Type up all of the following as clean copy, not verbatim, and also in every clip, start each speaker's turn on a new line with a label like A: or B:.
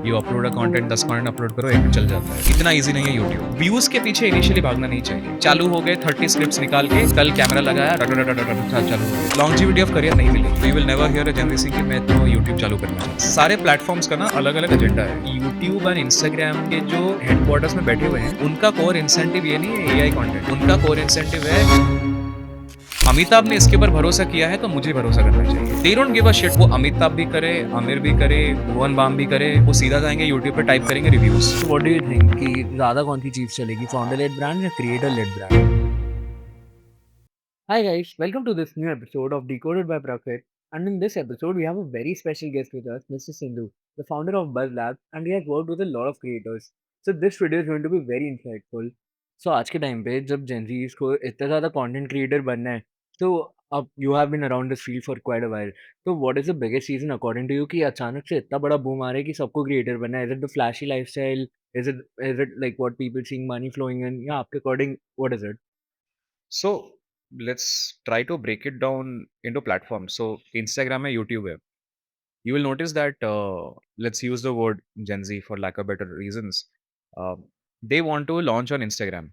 A: You upload a content 10 content upload करो एक चल जाता है। इतना इजी नहीं है यूट्यूब। व्यूज के पीछे इनिशियली भागना नहीं चाहिए। चालू हो गए 30 स्क्रिप्ट्स निकाल के, कल कैमरा लगाया चालू हो गए। लॉन्जिविटी ऑफ करियर नहीं मिलेगी। यू विल नेवर हियर अ जनरी सिंह कि मैं तो यूट्यूब चालू करना चाहता हूं। सारे प्लेटफॉर्म्स का ना अलग अलग एजेंडा है। यूट्यूब और इंस्टाग्राम के जो हेडक्वार्टर्स में बैठे हुए हैं, उनका कोर इंसेंटिव ये नहीं है एआई कंटेंट। उनका कोर इंसेंटिव है अमिताभ ने इसके ऊपर भरोसा किया है तो मुझे भरोसा करना चाहिए। दे डोंट गिव अ शिट। वो अमिताभ भी करे, आमिर भी करे, भुवन बाम भी करे, वो सीधा जाएंगे यूट्यूब पे टाइप करेंगे रिव्यूज।
B: तो व्हाट डू यू थिंक कि ज़्यादा कौन सी चीज़ चलेगी, फाउंडर लेड ब्रांड या creator led brand? Hi guys, welcome to this new episode of Decoded by Prakrit. And in this episode, we have a very special guest with us, Mr. Sindhu, the founder of Buzz Labs, and he has worked with a lot of creators. So this video is going to be very insightful. So आज के time पे जब Gen Zs को इतना ज़्यादा content creator बनना है, तो अब you have been around this field for quite a while. So what is the biggest reason according to you कि अचानक से इतना बड़ा बूम आ रहा है कि सबको क्रिएटर बनना है? Is it the flashy lifestyle? Is it like what people seeing money flowing in? या आपके according what is it?
A: So let's try to break it down into platform. सो इंस्टाग्राम है, यूट्यूब है। You will notice that let's use the word Gen Z for lack of better reasons. Uh, they want to launch on Instagram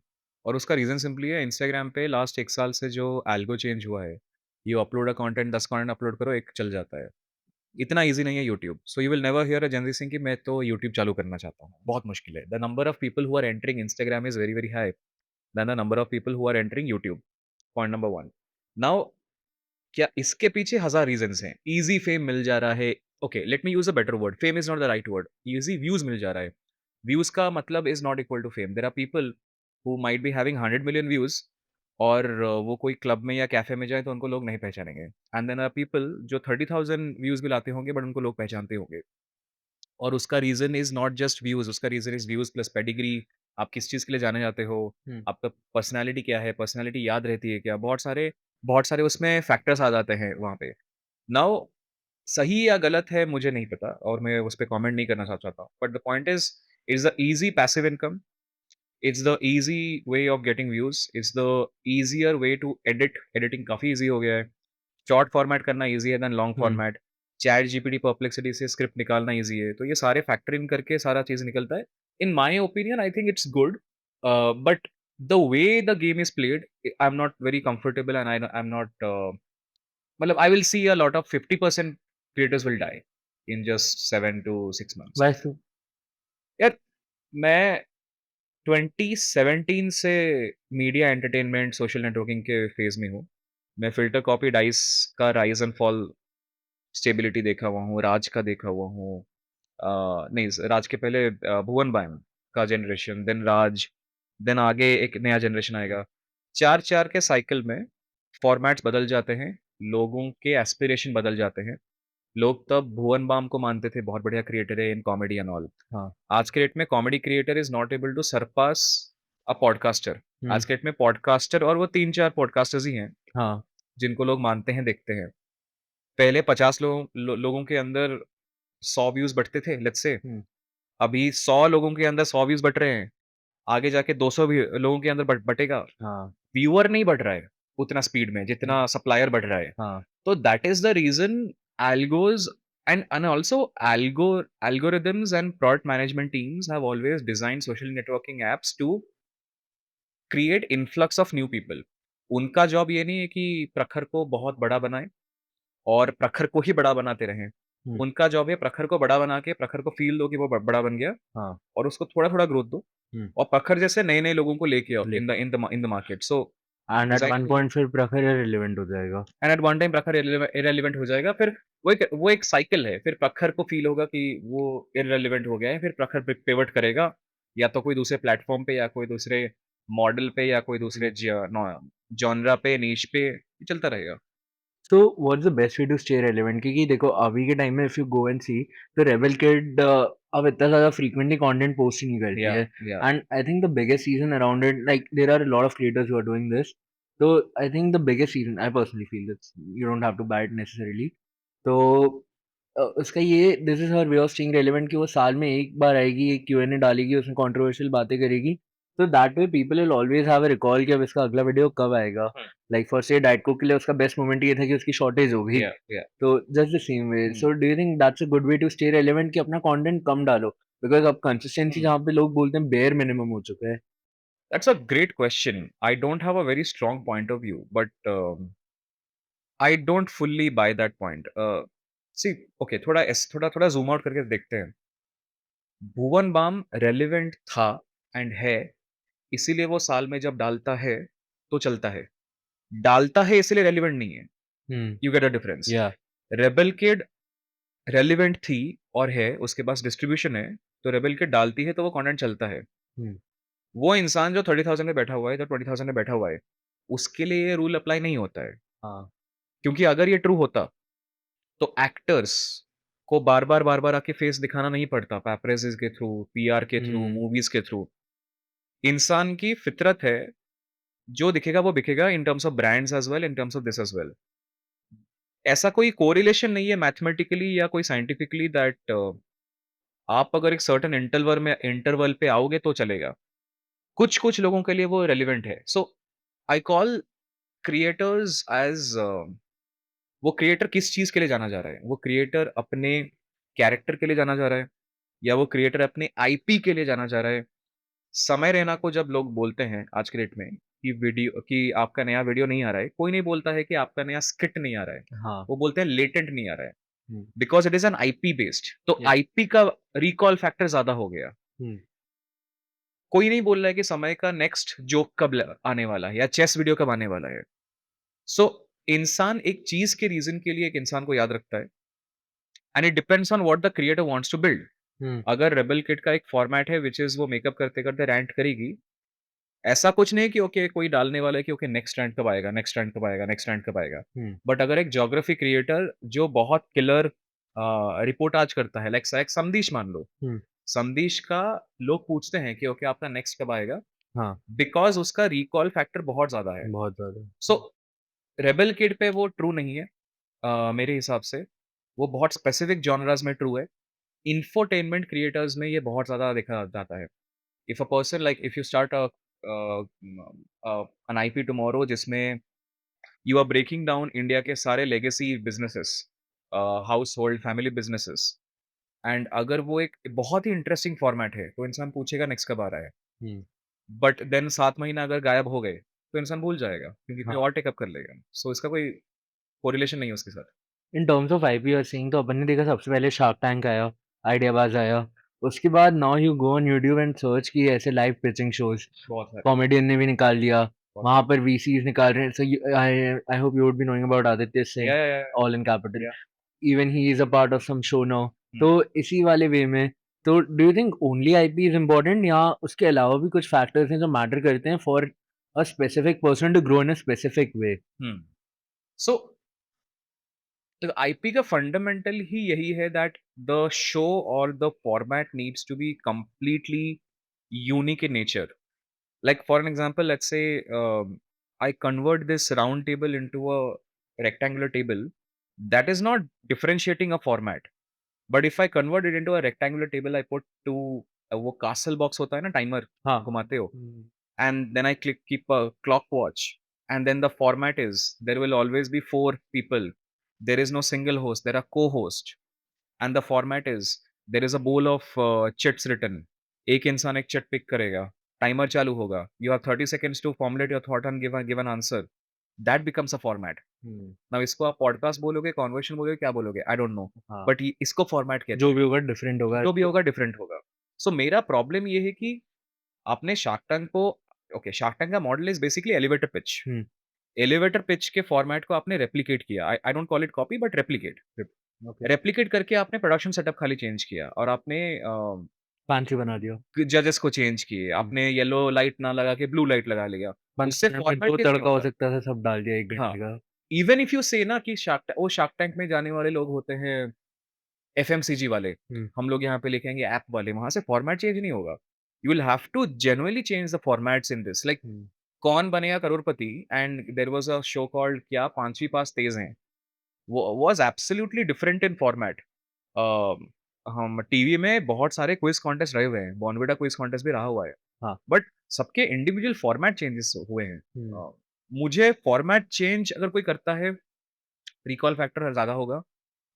A: और उसका reason simply है Instagram पे last 1 साल से जो एल्गो चेंज हुआ है, you upload a content 10 content upload करो एक चल जाता है। इतना ईज़ी नहीं है YouTube. So you will never hear a Gen Z saying कि मैं तो यूट्यूब चालू करना चाहता हूँ, बहुत मुश्किल है। The number of people who are entering Instagram is very, very high then the number of people who are entering YouTube. Point number 1। Now क्या इसके पीछे हज़ार रीज़न्स हैं। ईज़ी फेम मिल जा रहा है। Okay, let me use a better word. Fame is not the right word. Easy views मिल जा रहा है। व्यूज़ का मतलब is not equal to fame. There are people who might be having 100 million views और वो कोई क्लब में या कैफ़े में जाएँ तो उनको लोग नहीं पहचानेंगे। एंड देन आर पीपल जो 30,000 व्यूज़ भी लाते होंगे बट उनको लोग पहचानते होंगे। और उसका reason is not just views, उसका reason is views plus pedigree. आप किस चीज़ के लिए जाने जाते हो?
B: Hmm.
A: आपका पर्सनैलिटी क्या है? पर्सनैलिटी याद रहती है क्या? बहुत सारे उसमें फैक्टर्स आ जाते हैं वहाँ पे। नाउ सही या गलत है मुझे नहीं पता और मैं उस पे कमेंट नहीं करना चाहता हूँ। But the point is it's the easy passive income, it's the easy way of getting views, it's the easier way to edit. Editing काफ़ी ईज़ी हो गया है। शॉर्ट फॉर्मेट करना ईज़ी है then long
B: Hmm.
A: Format. ChatGPT Perplexity से script निकालना easy है। तो ये सारे फैक्टर इन करके सारा चीज़ निकलता है। In my opinion I think it's good but the way the game is played I am not very comfortable and I am not मतलब I will see a lot of 50% creators will die in just 7 to 6 months.
B: वैसे
A: यार मैं 2017 से media entertainment social networking के phase में हूँ। मैं FilterCopy Dice का राइज़ एंड फॉल स्टेबिलिटी देखा हुआ हूँ, राज का देखा हुआ हूँ। नहीं राज के पहले भुवन बाम का जनरेशन, देन राज, देन आगे एक नया जनरेशन आएगा। 4-4 के साइकिल में फॉर्मेट्स बदल जाते हैं, लोगों के एस्पिरेशन बदल जाते हैं। लोग तब भुवन बाम को मानते थे बहुत बढ़िया क्रिएटर है इन कॉमेडी एंड ऑल।
B: हाँ।
A: आज के डेट में comedy creator is not able to surpass a podcaster.
B: हुँ।
A: आज के डेट में पॉडकास्टर और वो 3-4 पॉडकास्टर्स ही हैं,
B: हाँ।
A: जिनको लोग मानते हैं, देखते हैं। पहले 50 लोगों के अंदर 100 व्यूज़ बँटते थे लेट्स से।
B: हुँ।
A: अभी 100 लोगों के अंदर 100 व्यूज़ बँट रहे हैं। आगे जाके 200 भी लोगों के अंदर बँटेगा।
B: हाँ।
A: व्यूअर नहीं बढ़ रहा है उतना स्पीड में जितना सप्लायर बढ़ रहा है।
B: हाँ।
A: तो that is the reason algos and also algorithms and product management teams have always designed social networking apps to create influx of new people। उनका जॉब ये नहीं है कि प्रखर को बहुत बड़ा बनाएँ और प्रखर को ही बड़ा बनाते रहें।
B: हुँ।
A: उनका जॉब है प्रखर को बड़ा बना के प्रखर को फ़ील दो कि वो बड़ा बन गया
B: हाँ।
A: और उसको थोड़ा-थोड़ा ग्रोथ दो
B: हुँ।
A: और प्रखर जैसे नए-नए लोगों को लेके आओ
B: ले
A: in the market. So
B: and at one
A: precisely
B: point फिर प्रखर इर्रेलेवेंट हो जाएगा।
A: And at one time Prakhar irrelevant हो जाएगा। फिर वो एक साइकिल है। फिर प्रखर को फ़ील होगा कि वो इर्रेलेवेंट हो गया है, फिर प्रखर पिवट करेगा या तो कोई दूसरे प्लेटफ़ॉर्म पे या कोई दूसरे मॉडल पे या कोई दूसरे
B: हुँ।
A: जॉनरा पे, नीश पे चलता रहेगा।
B: So what's the best way to stay relevant? क्योंकि देखो अभी के टाइम में if you go and see तो रेबेल किड अब इतना ज़्यादा फ्रीक्वेंटली कंटेंट पोस्ट ही नहीं करती
A: या
B: है।
A: Yeah
B: and I think the biggest reason around it like there are a lot of creators who are doing this. तो I think the biggest reason I personally feel that's you don't have to buy it necessarily. तो उसका ये this is her way of staying relevant कि वो साल में एक बार आएगी, एक क्यूएनए डालेगी, उसमें कंट्रोवर्शियल बातें करेगी So that way people will always have a recall कि अब इसका अगला वीडियो कब आएगा।
A: हुँ।
B: Like for say diet Coke के लिए उसका बेस्ट मोमेंट ये था कि उसकी शॉर्टेज हो गई।
A: या।
B: तो just the same way.
A: Hmm,
B: so do you think that's a good way to stay relevant कि अपना कंटेंट कम डालो? बिकॉज़ अब कंसिस्टेंसी
A: हुँ।
B: जहाँ पे लोग बोलते हैं बेयर मिनिमम हो चुका है।
A: That's a great question. I don't have a very strong point of view, but I don't fully buy that point. See, okay, थोड़ा ज़ूम आउट करके देखते हैं। भुवन बाम रेलेवेंट था एंड है, इसीलिए वो साल में जब डालता है, तो चलता है। डालता है इसलिए रेलेवेंट नहीं है।
B: Hmm,
A: you get a difference.
B: या
A: रेबेल किड रेलेवेंट थी और है, उसके पास डिस्ट्रीब्यूशन है, तो रेबेल किड डालती है तो वो कंटेंट चलता है।
B: हुँ,
A: वो इंसान जो 30,000 में बैठा हुआ है, जो 20,000 में बैठा हुआ है, उसके लिए ये रूल अप्लाई नहीं होता है।
B: हाँ।
A: क्योंकि अगर ये ट्रू होता, तो एक्टर्स को बार-बार आके फेस दिखाना नहीं पड़ता, पैपरेज़िज़ के थ्रू, पीआर के थ्रू,
B: हुँ,
A: मूवीज़ के थ्रू। इंसान की फितरत है, जो दिखेगा वो बिकेगा इन terms of brands as well, in terms of this as well. ऐसा कोई कोरिलेशन नहीं है मैथमेटिकली या कोई साइंटिफिकली दैट आप अगर एक सर्टेन इंटरवल पे आओगे तो चलेगा। कुछ-कुछ लोगों के लिए वो रेलेवेंट है। सो आई कॉल क्रिएटर्स एज़ वो क्रिएटर किस चीज़ के लिए जाना जा रहा है? वो क्रिएटर अपने कैरेक्टर के लिए जाना जा रहा है या वो क्रिएटर अपने आईपी के लिए जाना जा रहा है? समय रैना को जब लोग बोलते हैं आज के डेट में कि आपका नया वीडियो नहीं आ रहा है, कोई नहीं बोलता है कि आपका नया स्किट नहीं आ रहा है।
B: हाँ।
A: वो बोलते हैं लेटेंट नहीं आ रहा है,
B: हुँ,
A: because it is an IP based. तो
B: या
A: आईपी का रिकॉल फैक्टर ज़्यादा हो गया।
B: हुँ,
A: कोई नहीं बोल रहा है कि समय का नेक्स्ट जोक कब आने वाला है या चेस वीडियो कब आने वाला है। सो इंसान एक चीज़ के रीज़न के लिए एक इंसान को याद रखता है and it depends on what the creator wants to build.
B: हुँ,
A: अगर रेबेल किड का एक फॉर्मेट है व्हिच इज़ वो मेकअप करते-करते रैंट करेगी। ऐसा कुछ नहीं कि ओके कोई डालने वाला है कि ओके नेक्स्ट रैंट कब आएगा, नेक्स्ट रैंट कब आएगा, नेक्स्ट रैंट कब आएगा।
B: हुँ,
A: बट अगर एक ज्योग्राफी क्रिएटर जो बहुत किलर रिपोर्टाज करता है, लाइक संदेश मान लो।
B: हुँ,
A: संदेश का लोग पूछते हैं कि ओके आपका नेक्स्ट कब आएगा?
B: हाँ,
A: बिकॉज़ उसका रिकॉल फैक्टर बहुत ज़्यादा है।
B: बहुत ज़्यादा।
A: सो रेबेल किड पे वो ट्रू नहीं है मेरे हिसाब से। वो बहुत स्पेसिफिक जॉनरास में ट्रू है। इंफोटेनमेंट क्रिएटर्स में ये बहुत ज़्यादा देखा जाता है। If a person like if you start an IP tomorrow जिसमें you are breaking down India के सारे legacy businesses, household family businesses and अगर वो एक बहुत ही इंटरेस्टिंग फॉर्मेट है, तो इंसान पूछेगा नेक्स्ट कब आ रहा है?
B: हुँ,
A: बट देन 7 महीना अगर गायब हो गए, तो इंसान भूल जाएगा क्योंकि कोई
B: हाँ।
A: और टेकअप कर लेगा। सो इसका कोई कोरिलेशन नहीं है उसके साथ।
B: इन टर्म्स ऑफ आईपी और सीइंग तो अपन ने देखा सबसे पहले शार्क टैंक आया, आइडियाबाज़ आया। उसके बाद now you go on YouTube and search कि ऐसे लाइव पिचिंग शोज़,
A: बहुत सारे,
B: कॉमेडियन ने भी निकाल लिया।
A: बहुत
B: वहाँ
A: सारे।
B: पर वीसीज़ निकाल रहे हैं। So you I hope you would be knowing about Aditya Singh,
A: yeah,
B: All In Capital.
A: Yeah.
B: Even he is a part of some show now.
A: हुँ।
B: तो इसी वाले वे में तो do you think only IP is important या उसके अलावा भी कुछ फैक्टर्स हैं जो मैटर करते हैं for a specific person to grow in a specific way?
A: Hmm. So तो आईपी का फंडामेंटल ही यही है दैट द शो और the format needs to be completely unique in nature. Like for an example, let's say I convert this round table into a rectangular table. That is not differentiating a format. But if I convert it into a rectangular table, I put two वो castle box होता है ना timer
B: हाँ।
A: घुमाते हो,
B: हुँ,
A: and then I keep a clock watch, and then the format is there will always be four people. There is no single host. There are co-hosts, and the format is there is a bowl of chits written. एक इंसान एक chit pick करेगा, timer चालू होगा, you have 30 seconds to formulate your thought and give an answer. That becomes a format.
B: Hmm,
A: Now इसको आप podcast बोलोगे, conversation बोलोगे, क्या बोलोगे? आई डोंट नो,
B: हाँ।
A: बट ये इसको फॉर्मेट
B: जो
A: कहते हैं।
B: भी होगा डिफरेंट होगा।
A: जो भी होगा डिफरेंट होगा। सो मेरा प्रॉब्लम ये है कि आपने शार्क टैंक को ओके, शार्क टैंक का model is basically elevator pitch.
B: हुँ,
A: एलिवेटर पिच के फॉर्मेट को आपने रेप्लिकेट किया। I I don't call it copy but replicate.
B: Okay.
A: Replicate करके आपने प्रोडक्शन सेटअप खाली चेंज किया और आपने
B: फैंसी बना दिया।
A: जजेस को चेंज किए।
B: हुँ,
A: आपने येलो लाइट ना लगा के ब्लू लाइट लगा लिया। उससे
B: बनाना में
A: फॉर्मेट
B: जो
A: चेंज नहीं
B: तड़का हो
A: होता।
B: सकता था सब डाल दिया 1
A: हाँ,
B: घंटे का।
A: इवन इफ यू से ना कि शार्क टैंक में जाने वाले लोग होते हैं एफएमसीजी वाले।
B: हुँ,
A: हम लोग यहाँ पे लेके आएँगे ऐप वाले, वहाँ से फॉर्मेट चेंज नहीं होगा। You will have to genuinely change the formats in this like
B: हुँ,
A: Kaun Banega Crorepati and there was a show called Kya पाँचवीं पास तेज़ हैं। वो was absolutely different in format. हम टीवी में बहुत सारे क्विज़ कॉन्टेस्ट रहे हुए हैं, बॉर्नविटा क्विज़ कॉन्टेस्ट भी रहा हुआ है।
B: हाँ।
A: बट सबके इंडिविजुअल फॉर्मेट चेंजेस हुए हैं।
B: हुँ।
A: मुझे फॉर्मेट चेंज अगर कोई करता है, रिकॉल फैक्टर ज़्यादा होगा,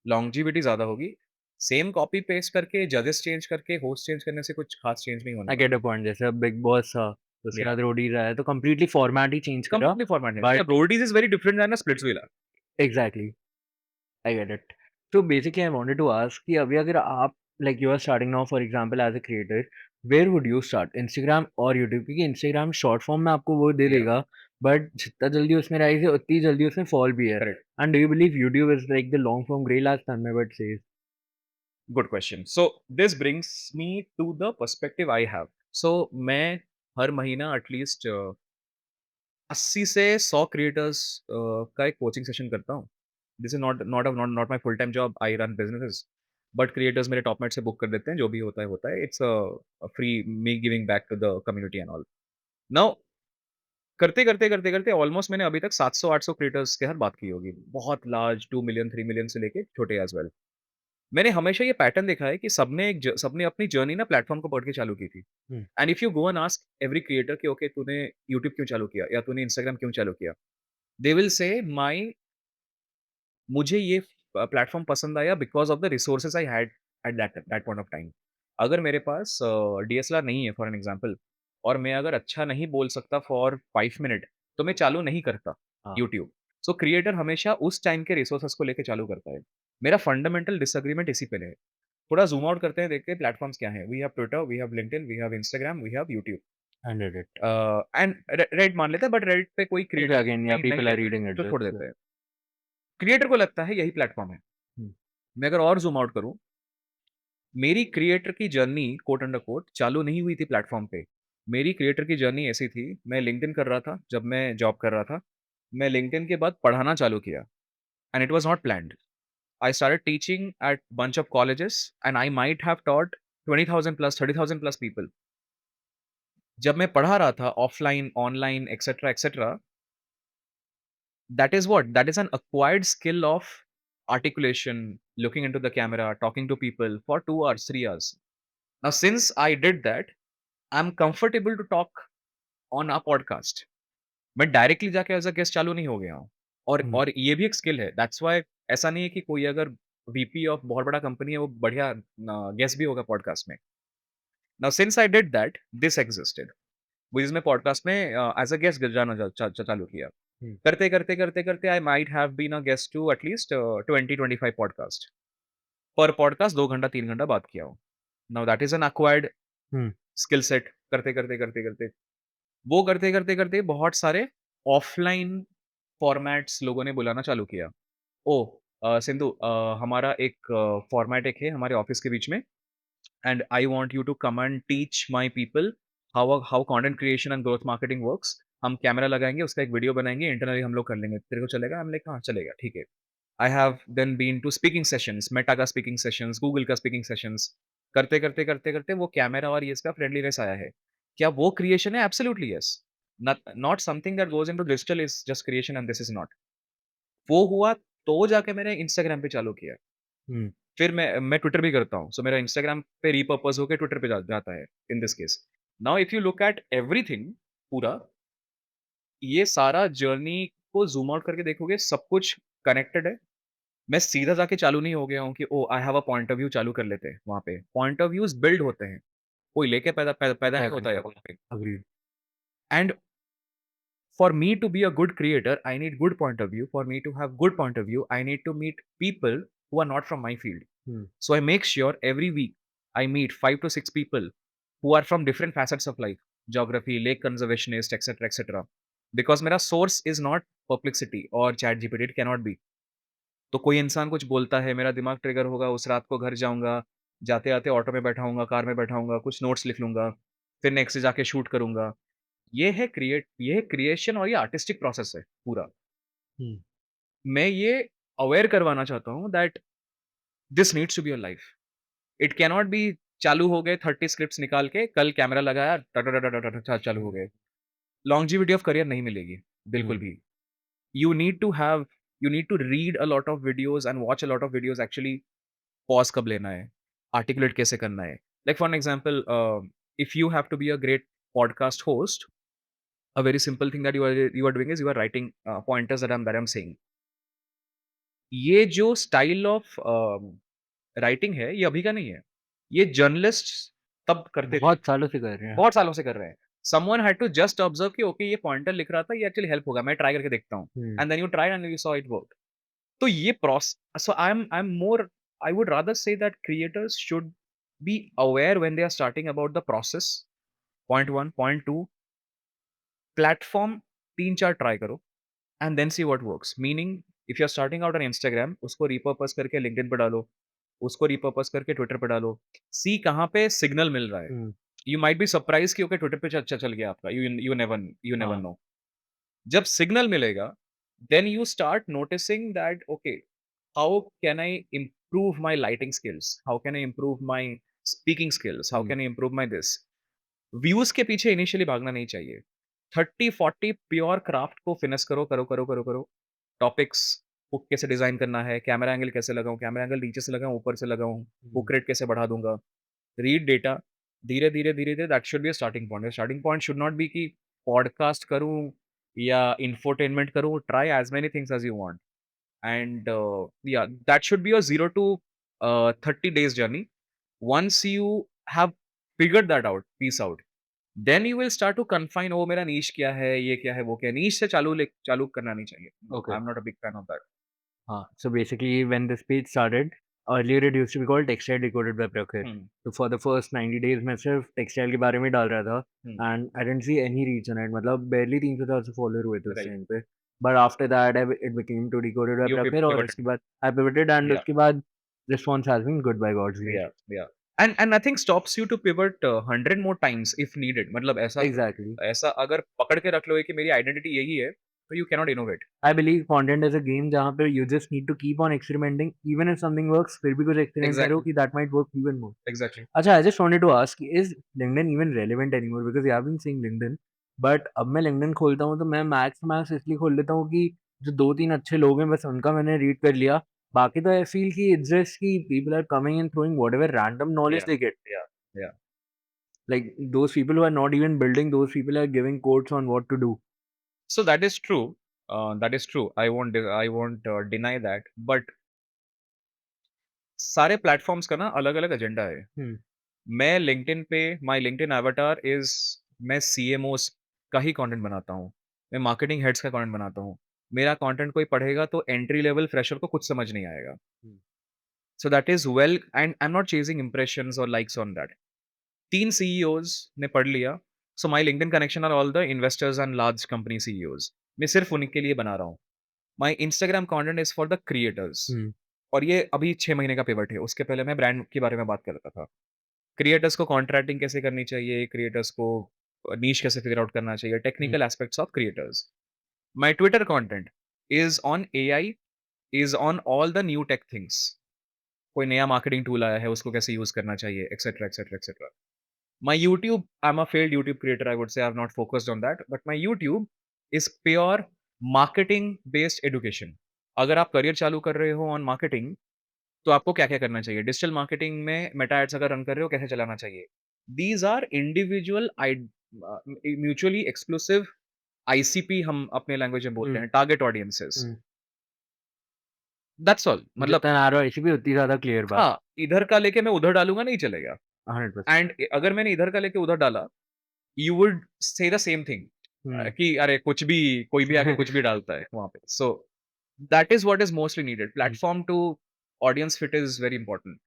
A: लॉन्जेविटी ज़्यादा होगी। सेम कॉपी पेस्ट करके, जजेस चेंज करके, होस्ट चेंज करने से कुछ खास चेंज नहीं होने
B: आई
A: वाला।
B: गेट अ पॉइंट जैसे अब बिग बॉस था, तो उसके
A: या
B: बाद रोडीज़ आया तो कंप्लीटली फॉर्मेट ही चेंज करा
A: कंप्लीटली फॉर्मेट है।
B: But
A: Roadies is very different than a Splitsvilla.
B: Exactly, I get it. So basically I wanted to ask कि अभी अगर आप like you are starting now for example as a creator, where would you start? Instagram और YouTube? क्योंकि Instagram short form में आपको वो दे
A: या
B: देगा, बट जितना जल्दी उसमें राइज़ है उतनी जल्दी उसमें फॉल भी है।
A: Correct.
B: And do you believe YouTube is like the long form grey last Thunderbird says?
A: Good question. So this brings me to the perspective I have. So मैं हर महीना एटलीस्ट 80 से 100 क्रिएटर्स का एक कोचिंग सेशन करता हूँ। This is not my full time job, I run businesses, but creators मेरे टॉपमेट से बुक कर देते हैं, जो भी होता है होता है। It's free me giving back to the community and all. Now करते ऑलमोस्ट मैंने अभी तक 700-800 क्रिएटर्स के साथ बात की होगी। बहुत लार्ज 2 मिलियन, 3 मिलियन से लेके छोटे एज़ वेल। मैंने हमेशा ये पैटर्न देखा है कि सबने अपनी जर्नी ना प्लेटफ़ॉर्म को पकड़ के चालू की थी।
B: हुँ,
A: and if you go and ask every creator कि ओके तूने यूट्यूब क्यों चालू किया या तूने इंस्टाग्राम क्यों चालू किया? दे विल से माय मुझे ये प्लेटफ़ॉर्म पसंद आया because of the resources I had at that point of time. अगर मेरे पास डीएसएलआर नहीं है फॉर एन एग्ज़ाम्पल और मैं अगर अच्छा नहीं बोल सकता फॉर 5 मिनट, तो मैं चालू नहीं करता
B: हाँ,
A: यूट्यूब। सो क्रिएटर हमेशा उस टाइम के रिसोर्सेज़ को लेके चालू करता है। मेरा फंडामेंटल डिसएग्रीमेंट इसी पे है। थोड़ा ज़ूम आउट करते हैं, देखते हैं प्लेटफ़ॉर्म्स क्या हैं। We have Twitter, we have LinkedIn, we have Instagram, we have YouTube.
B: I get it.
A: And Reddit मान लेते हैं, बट रेडिट पे कोई
B: फिर भी
A: क्रिएटर
B: अगेन या
A: नहीं नहीं
B: पीपल आर
A: लेते,
B: रीडिंग इट
A: तो छोड़
B: जस्ट
A: देते हैं। क्रिएटर को लगता है यही प्लेटफ़ॉर्म है।
B: हुँ,
A: मैं अगर और ज़ूम आउट करूँ, मेरी क्रिएटर की जर्नी कोट अंडर कोट चालू नहीं हुई थी प्लेटफ़ॉर्म पे। मेरी क्रिएटर की जर्नी ऐसी थी, मैं लिंक्डइन कर रहा था, जब मैं जॉब कर रहा था। मैं लिंक्डइन के बाद पढ़ाना चालू किया and it was not planned. I started teaching eight bunch of colleges and I might have taught 20,000 plus, 30,000 plus people. जब मैं पढ़ा रहा था offline, online etcetera, that is what? That is an acquired skill of articulation, looking into the camera, talking to people for 2 hours, 3 hours. Now, since I did that, I'm comfortable to talk on a podcast. मैं directly जाके as a guest चालू नहीं हो गया हूँ।
B: हुँ,
A: और ये भी एक स्किल है। दैट्स व्हाई ऐसा नहीं है कि कोई अगर वीपी ऑफ बहुत बड़ा कंपनी है, वो बढ़िया गेस्ट भी होगा पॉडकास्ट में। Now since I did that, this existed. वो इसमें पॉडकास्ट में एज़ अ गेस्ट जाना चालू किया।
B: हुँ,
A: करते I might have been a guest to at least 20-25 podcast. पर पॉडकास्ट 2 घंटा, 3 घंटा बात किया हूँ। Now that is an acquired
B: hmm,
A: skill set. करते वो करते बहुत सारे ऑफलाइन फॉर्मेट्स लोगों ने बुलाना चालू किया। ओह! सिंधु, हमारा एक फॉर्मेट एक है हमारे ऑफिस के बीच में, and I want you to come and teach my people how how content creation and growth marketing works. हम कैमरा लगाएँगे, उसका एक वीडियो बनाएँगे, इंटरनली हम लोग कर लेंगे। तेरे को चलेगा? आई एम लाइक हाँ, चलेगा, ठीक है। I have then been to speaking sessions, Meta का स्पीकिंग सेशंस, गूगल का स्पीकिंग सेशंस। करते वो कैमरा और ये इसका फ्रेंडलीनेस आया है। क्या वो क्रिएशन है? Absolutely yes. Not something that goes into digital is just creation and this is not. वो हुआ तो जाके मैंने इंस्टाग्राम पे चालू किया।
B: हुँ,
A: फिर मैं ट्विटर भी करता हूँ। सो मेरा इंस्टाग्राम पे रिपर्पज़ होके ट्विटर पे जाता है इन this case. Now if you look at everything पूरा, ये सारा जर्नी को ज़ूम आउट करके देखोगे, सब कुछ कनेक्टेड है। मैं सीधा जाके चालू नहीं हो गया हूँ कि oh! I have a point of view, चालू कर लेते हैं वहाँ पे। पॉइंट ऑफ व्यूज़ बिल्ड होते हैं। कोई लेके पैदा नहीं होता है वहाँ पे।
B: Agreed.
A: And for me to be a good creator, I need good point of view. For me to have good point of view, I need to meet people who are not from my field.
B: Hmm,
A: So I make sure every week I meet 5 to 6 people who are from different facets of life, geography, lake conservationist, etc., etc. Because मेरा source is not perplexity or chat GPT, it cannot be. तो कोई इंसान कुछ बोलता है, मेरा दिमाग trigger होगा, उस रात को घर जाऊँगा, जाते-आते ऑटो में बैठा हूँगा, कार में बैठा हूँगा, कुछ नोट्स लिख लूँगा, फिर नेक्स्ट डे जाके शूट करूँगा। ये है क्रिएशन और ये आर्टिस्टिक प्रोसेस है पूरा।
B: हुँ,
A: मैं ये अवेयर करवाना चाहता हूँ that this needs to be your life. It cannot be चालू हो गए 30 स्क्रिप्ट्स निकाल के, कल कैमरा लगाया चालू हो
B: हुँ,
A: गए। लॉन्जेविटी ऑफ करियर नहीं मिलेगी, बिल्कुल
B: हुँ,
A: भी। You need to have you need to read a lot of videos and watch a lot of videos actually pause कब लेना है। आर्टिकुलेट कैसे करना है। Like for an example, if you have to be a great podcast host, a very simple thing that you are doing is you are writing pointers that I'm saying. ये जो style of writing है, ये अभी का नहीं है। ये journalists तब करते थे,
B: बहुत सालों से कर रहे हैं।
A: बहुत सालों से कर रहे हैं। Someone had to just observe कि ओके ये पॉइंटर लिख रहा था, ये एक्चुअली हेल्प होगा, मैं ट्राई करके देखता हूँ।
B: Hmm,
A: and then you tried and you saw it work. तो ये so I am more, I would rather say that creators should be aware when they are starting about the process. Point 1, point 2, platform 3-4 try करो and then see what works. Meaning if you are starting out on Instagram, उसको repurpose करके LinkedIn पे डालो, उसको repurpose करके Twitter पे डालो। सी कहाँ पे सिग्नल मिल रहा है।
B: Hmm,
A: you might be surprise कि ओके ट्विटर पे अच्छा चल गया आपका। यू नेवर
B: हाँ,
A: नो। जब सिग्नल मिलेगा, then you start noticing that okay, how can I improve my lighting skills? How can I improve my speaking skills? How
B: hmm,
A: can I improve my this? Views के पीछे initially भागना नहीं चाहिए। 30-40 pure craft को finish करो, करो, करो, करो, करो। टॉपिक्स, हुक कैसे डिज़ाइन करना है, कैमरा एंगल कैसे लगाऊँ, कैमरा एंगल नीचे से लगाऊँ, ऊपर से लगाऊँ,
B: हुँ,
A: हुक रेट कैसे बढ़ा दूँगा, रीड डेटा, धीरे-धीरे, धीरे-धीरे that should be a starting point. Starting point should not be कि पॉडकास्ट करूँ या इंफोटेनमेंट करूँ, try as many things as you want. And yeah, that should be a 0 to 30 days journey. Once you have figured that out, piece out, then you will start to confine, oh मेरा niche क्या है, ये क्या है, वो क्या है। niche से चालू करना नहीं चाहिए।
B: Okay.
A: I'm not a big fan of that.
B: हाँ, so basically when this page started, earlier it used to be called Textile Decoded by Prakhar.
A: Hmm.
B: तो for the first 90 days मैं सिर्फ टेक्सटाइल के बारे में डाल रहा था
A: Hmm.
B: And I didn't see any reach on it, मतलब barely 300,000 फॉलोअर हुए थे उस
A: Right.
B: टाइम पे। But after that it became to decoded by
A: You
B: Prakhar और
A: pivoted.
B: उसके बाद आई पिवटेड एंड
A: Yeah.
B: उसके बाद response has been good by God's grace.
A: Yeah. Yeah. And nothing stops you to pivot 100 more times if needed. मतलब ऐसा
B: exactly.
A: ऐसा अगर पकड़ के रख लो कि मेरी आइडेंटिटी यही है, तो you cannot innovate.
B: I believe content is a game जहाँ पे you just need to keep on experimenting even if something works फिर भी कुछ एक्सपेरिमेंट करो
A: Exactly.
B: कि that might work even more.
A: Exactly.
B: अच्छा, I just wanted to ask, is LinkedIn even relevant anymore? Because yeah, I've been seeing LinkedIn, but अब मैं LinkedIn खोलता हूँ तो मैं मैक्स इसलिए खोल लेता हूँ कि जो 2-3 अच्छे लोग हैं बस उनका मैंने रीड कर लिया। बाकी तो आई फील कि इट्स जस्ट कि people are coming and throwing whatever random knowledge
A: Yeah.
B: They get.
A: Yeah. Yeah.
B: Like those people who are not even building, those people are giving quotes on what to do.
A: So that is true. That is true. I won't deny that. But सारे platforms का ना अलग-अलग agenda है।
B: हुँ,
A: मैं LinkedIn पे, my LinkedIn अवतार is, मैं सीएमओज़ का ही कंटेंट बनाता हूँ। मैं मार्केटिंग हेड्स का कंटेंट बनाता हूँ। मेरा कंटेंट कोई पढ़ेगा तो एंट्री लेवल फ्रेशर को कुछ समझ नहीं आएगा।
B: Hmm,
A: so that is well, and I am not chasing impressions और लाइक्स ऑन दैट। 3 सीईओज़ ने पढ़ लिया। So my LinkedIn connection are all the investors and large company CEOs. मैं सिर्फ़ उन्हीं के लिए बना रहा हूँ। My Instagram content is for the creators.
B: Hmm,
A: और ये अभी 6 महीने का पिवट है। उसके पहले मैं ब्रांड के बारे में बात कर रहा था। क्रिएटर्स को कॉन्ट्रैक्टिंग कैसे करनी चाहिए, क्रिएटर्स को नीश कैसे फिगर आउट करना चाहिए,
B: hmm,
A: technical aspects of creators. My Twitter content is on AI, is on all the new tech things. कोई नया मार्केटिंग टूल आया है, उसको कैसे यूज़ करना चाहिए, etcetera, etcetera, etcetera. My YouTube, I'm a failed YouTube creator, I would say. I've not focused on that. But my YouTube is pure marketing based education. अगर आप करियर चालू कर रहे हो ऑन मार्केटिंग, तो आपको क्या-क्या करना चाहिए? डिजिटल मार्केटिंग में मेटा एड्स अगर रन कर रहे हो, कैसे चलाना चाहिए? These are individual mutually exclusive ICP हम अपने लैंग्वेज में बोलते
B: हुँ,
A: हैं, टारगेट ऑडियंसेस।
B: हुँ।
A: That's all. मतलब
B: जितना नैरो रेसिपी उतनी ज़्यादा क्लियर बात।
A: हाँ, इधर का लेके मैं उधर डालूँगा, नहीं चलेगा।
B: 100%।
A: एंड अगर मैंने इधर का लेके उधर डाला, you would say the same thing,
B: hmm.
A: कि अरे कुछ भी, कोई भी आके कुछ भी डालता है वहाँ पे। So that is what is mostly needed.
B: Hmm.
A: Platform to audience fit is very important.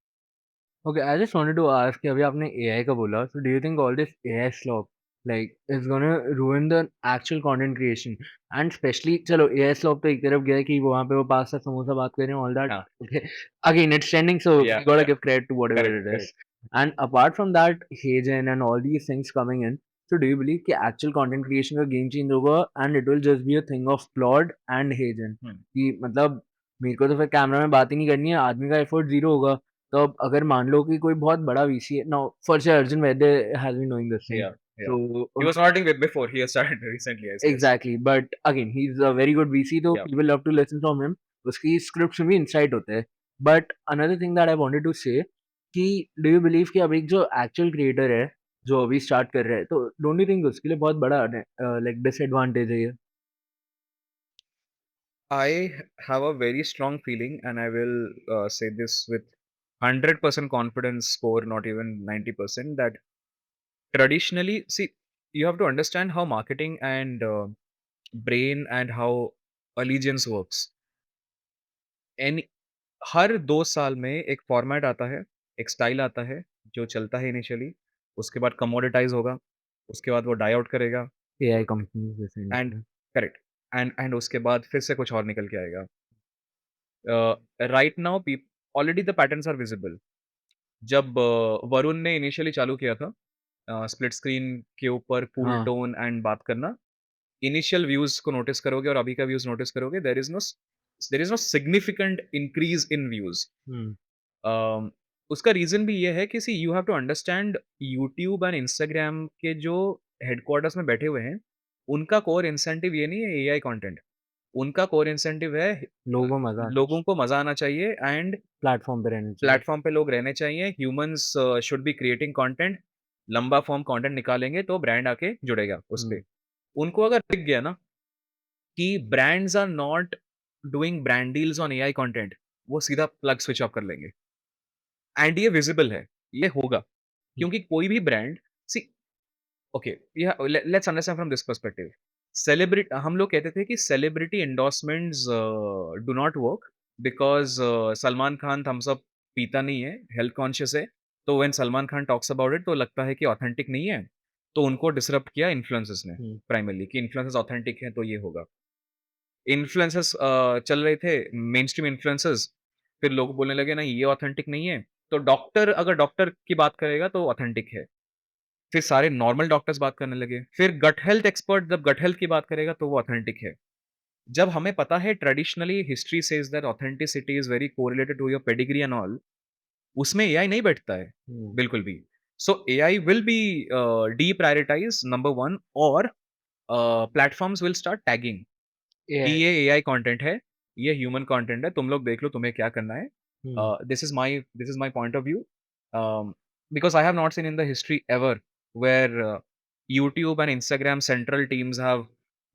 B: Okay, I just wanted to ask कि अभी आपने एआई का बोला, so do you think all this AI slop like is gonna ruin the actual content creation and specially चलो AI slop तो एक तरफ गया है कि वहाँ पे वो पास्ता समोसा बात कर रहे हैं ऑल दैट।
A: हाँ,
B: okay, again it's trending so
A: yeah,
B: we gotta
A: yeah,
B: give credit to whatever
A: correct,
B: it is
A: correct.
B: And apart from that HeyGen and all these things coming in, so do you believe कि actual content creation का game change होगा and it will just be a thing of plot and HeyGen
A: hmm.
B: कि मतलब मेरे को तो फिर camera में बात ही नहीं करनी है, आदमी का एफर्ट ज़ीरो होगा। तो अब अगर मान लो कि कोई बहुत बड़ा वीसी है now for sure Arjun Vaidya has been doing this thing
A: yeah, yeah. He
B: so
A: was not doing it before, he has started recently, I guess.
B: Exactly but again he is a very good VC तो
A: yeah,
B: people love to listen from him. उसकी scripts में भी insight होते हैं। But another thing that I wanted to say कि do you believe कि अभी जो एक्चुअल क्रिएटर है, जो अभी स्टार्ट कर रहा है, तो डोंट यू थिंक उसके लिए बहुत बड़ा लाइक डिसएडवांटेज है ये?
A: I have a very strong feeling, and I will say this with 100% confidence score, not even 90%, that traditionally, see, you have to understand how marketing and brain and how allegiance works. Any हर 2 साल में एक format आता है, एक style आता है, जो चलता है इनिशियली, उसके बाद कमोडिटाइज़ होगा, उसके बाद वो डाई आउट करेगा
B: एआई कंपनीज जैसे
A: एंड
B: इनका।
A: करेक्ट एंड उसके बाद फिर से कुछ और निकल के आएगा। Right now peep already the patterns are visible. जब वरुण ने इनिशियली चालू किया था स्प्लिट स्क्रीन के ऊपर कूल
B: हाँ।
A: टोन एंड बात करना, इनिशियल व्यूज़ को नोटिस करोगे और अभी का व्यूज़ नोटिस करोगे, there is no significant increase in views.
B: Hmm.
A: Um, उसका रीज़न भी ये है कि see you have to understand YouTube and Instagram के जो हेडक्वार्टर्स में बैठे हुए हैं, उनका कोर इंसेंटिव ये नहीं है एआई कंटेंट। उनका कोर इंसेंटिव है
B: लोगों को मज़ा
A: लोगों को मज़ा आना चाहिए एंड
B: प्लेटफ़ॉर्म पे रहना चाहिए।
A: प्लेटफ़ॉर्म पे लोग रहने चाहिए। Humans should be creating content, लंबा फॉर्म कंटेंट निकालेंगे तो ब्रांड आके जुड़ेगा उसपे।
B: हुँ।
A: उनको अगर दिख गया ना कि brands are not doing brand deals on AI content, वो सीधा प्लग स्विच ऑफ कर लेंगे। एंड ये विज़िबल है, ये होगा।
B: हुँ।
A: क्योंकि कोई भी brand see okay, let's understand from this perspective. सेलिब्रिट हम लोग कहते थे कि celebrity endorsements do not work because Salman Khan Thums up पीता नहीं है, हेल्थ कॉन्शियस है। तो when Salman Khan talks about it तो लगता है कि ऑथेंटिक नहीं है। तो उनको डिसरप्ट किया इन्फ्लुएंसर्स ने
B: हुँ।
A: प्राइमरली कि इन्फ्लुएंसर्स ऑथेंटिक हैं तो ये होगा। इन्फ्लुएंसर्स चल रहे थे, मेनस्ट्रीम इन्फ्लुएंसर्स, फिर लोग बोलने लगे नहीं ये ऑथेंटिक नहीं है। तो डॉक्टर अगर डॉक्टर की बात करेगा तो ऑथेंटिक है। फिर सारे नॉर्मल डॉक्टर्स बात करने लगे। फिर गट हेल्थ एक्सपर्ट जब गट हेल्थ की बात करेगा तो वो ऑथेंटिक है। जब हमें पता है traditionally history says that authenticity is very correlated to your pedigree and all, उसमें एआई नहीं बैठता है,
B: हुँ।
A: बिल्कुल भी। So AI will be deprioritize number 1 और प्लेटफॉर्म्स विल स्टार्ट टैगिंग कि
B: एआई।
A: ये एआई कंटेंट है, ये ह्यूमन कंटेंट है, तुम लोग देख लो तुम्हें क्या करना है।
B: Hmm.
A: This is my point of view because I have not seen in the history ever where YouTube and Instagram central teams have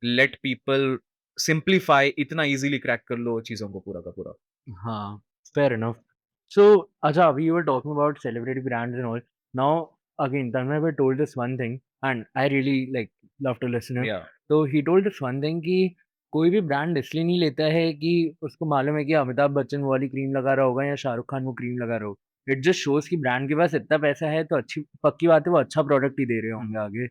A: let people simplify इतना ईज़िली क्रैक कर लो चीज़ों को पूरा का पूरा।
B: हाँ, fair enough. So, Acha, we were talking about celebrity brands and all. Now, again, Tanmay bhai told us one thing, and I really like love to listen him.
A: या
B: तो he told us one thing कि कोई भी brand इसलिए नहीं लेता है कि उसको मालूम है कि अमिताभ बच्चन वो वाली क्रीम लगा रहा होगा या शाहरुख खान वो क्रीम लगा रहा होगा। इट जस्ट शोज़ कि ब्रांड के पास इतना पैसा है तो अच्छी पक्की बात है वो अच्छा प्रोडक्ट ही दे रहे
A: हुँ।
B: होंगे आगे।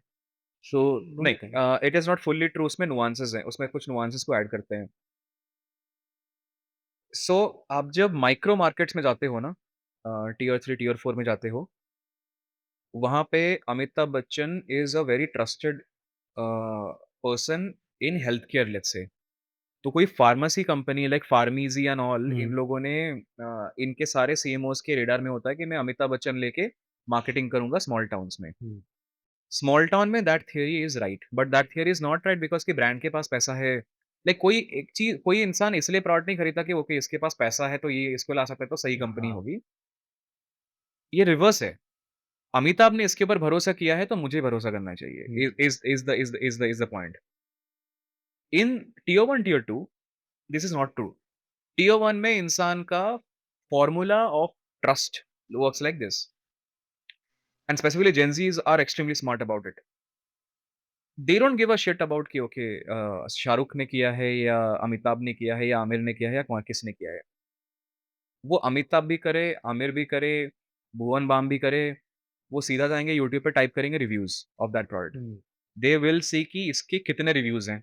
B: सो डोंट
A: नहीं
B: you think?
A: It is not fully true उसमें नुआंसेस हैं, उसमें कुछ नुआंसेस को ऐड करते हैं। सो आप जब माइक्रो मार्केट्स में जाते हो ना टियर 3 टियर 4 में जाते हो, वहाँ पे Amitabh Bachchan is a very trusted person in health care let's say. तो कोई pharmacy company like PharmEasy and all इन
B: हुँ।
A: लोगों ने इनके सारे सीएमओज़ के radar में होता है कि मैं अमिताभ बच्चन लेके मार्केटिंग करूँगा स्मॉल टाउन्स में।
B: हुँ।
A: स्मॉल टाउन में that theory is right, but that theory is not right because कि ब्रांड के पास पैसा है। लाइक कोई इंसान इसलिए प्रोडक्ट नहीं खरीदता कि ओके इसके पास पैसा है तो ये इसको ला सकता है तो सही कंपनी
B: हाँ।
A: होगी। ये रिवर्स है। अमिताभ ने इसके ऊपर भरोसा किया है तो मुझे भरोसा करना
B: हुँ।
A: चाहिए is the point. In tier 1 tier 2 this is not true. Tier 1 में इंसान का formula of trust works like this and specifically Gen Zs are extremely smart about it. They don't give a shit about कि okay Shahrukh ने किया है या अमिताभ ने किया है या आमिर ने किया है या कौन किसने किया है। वो अमिताभ भी करे, आमिर भी करे, भुवन बाम भी करे, वो सीधा जाएँगे यूट्यूब पे टाइप करेंगे reviews of that product.
B: Hmm.
A: They will see कि इसके कितने रिव्यूज़ हैं।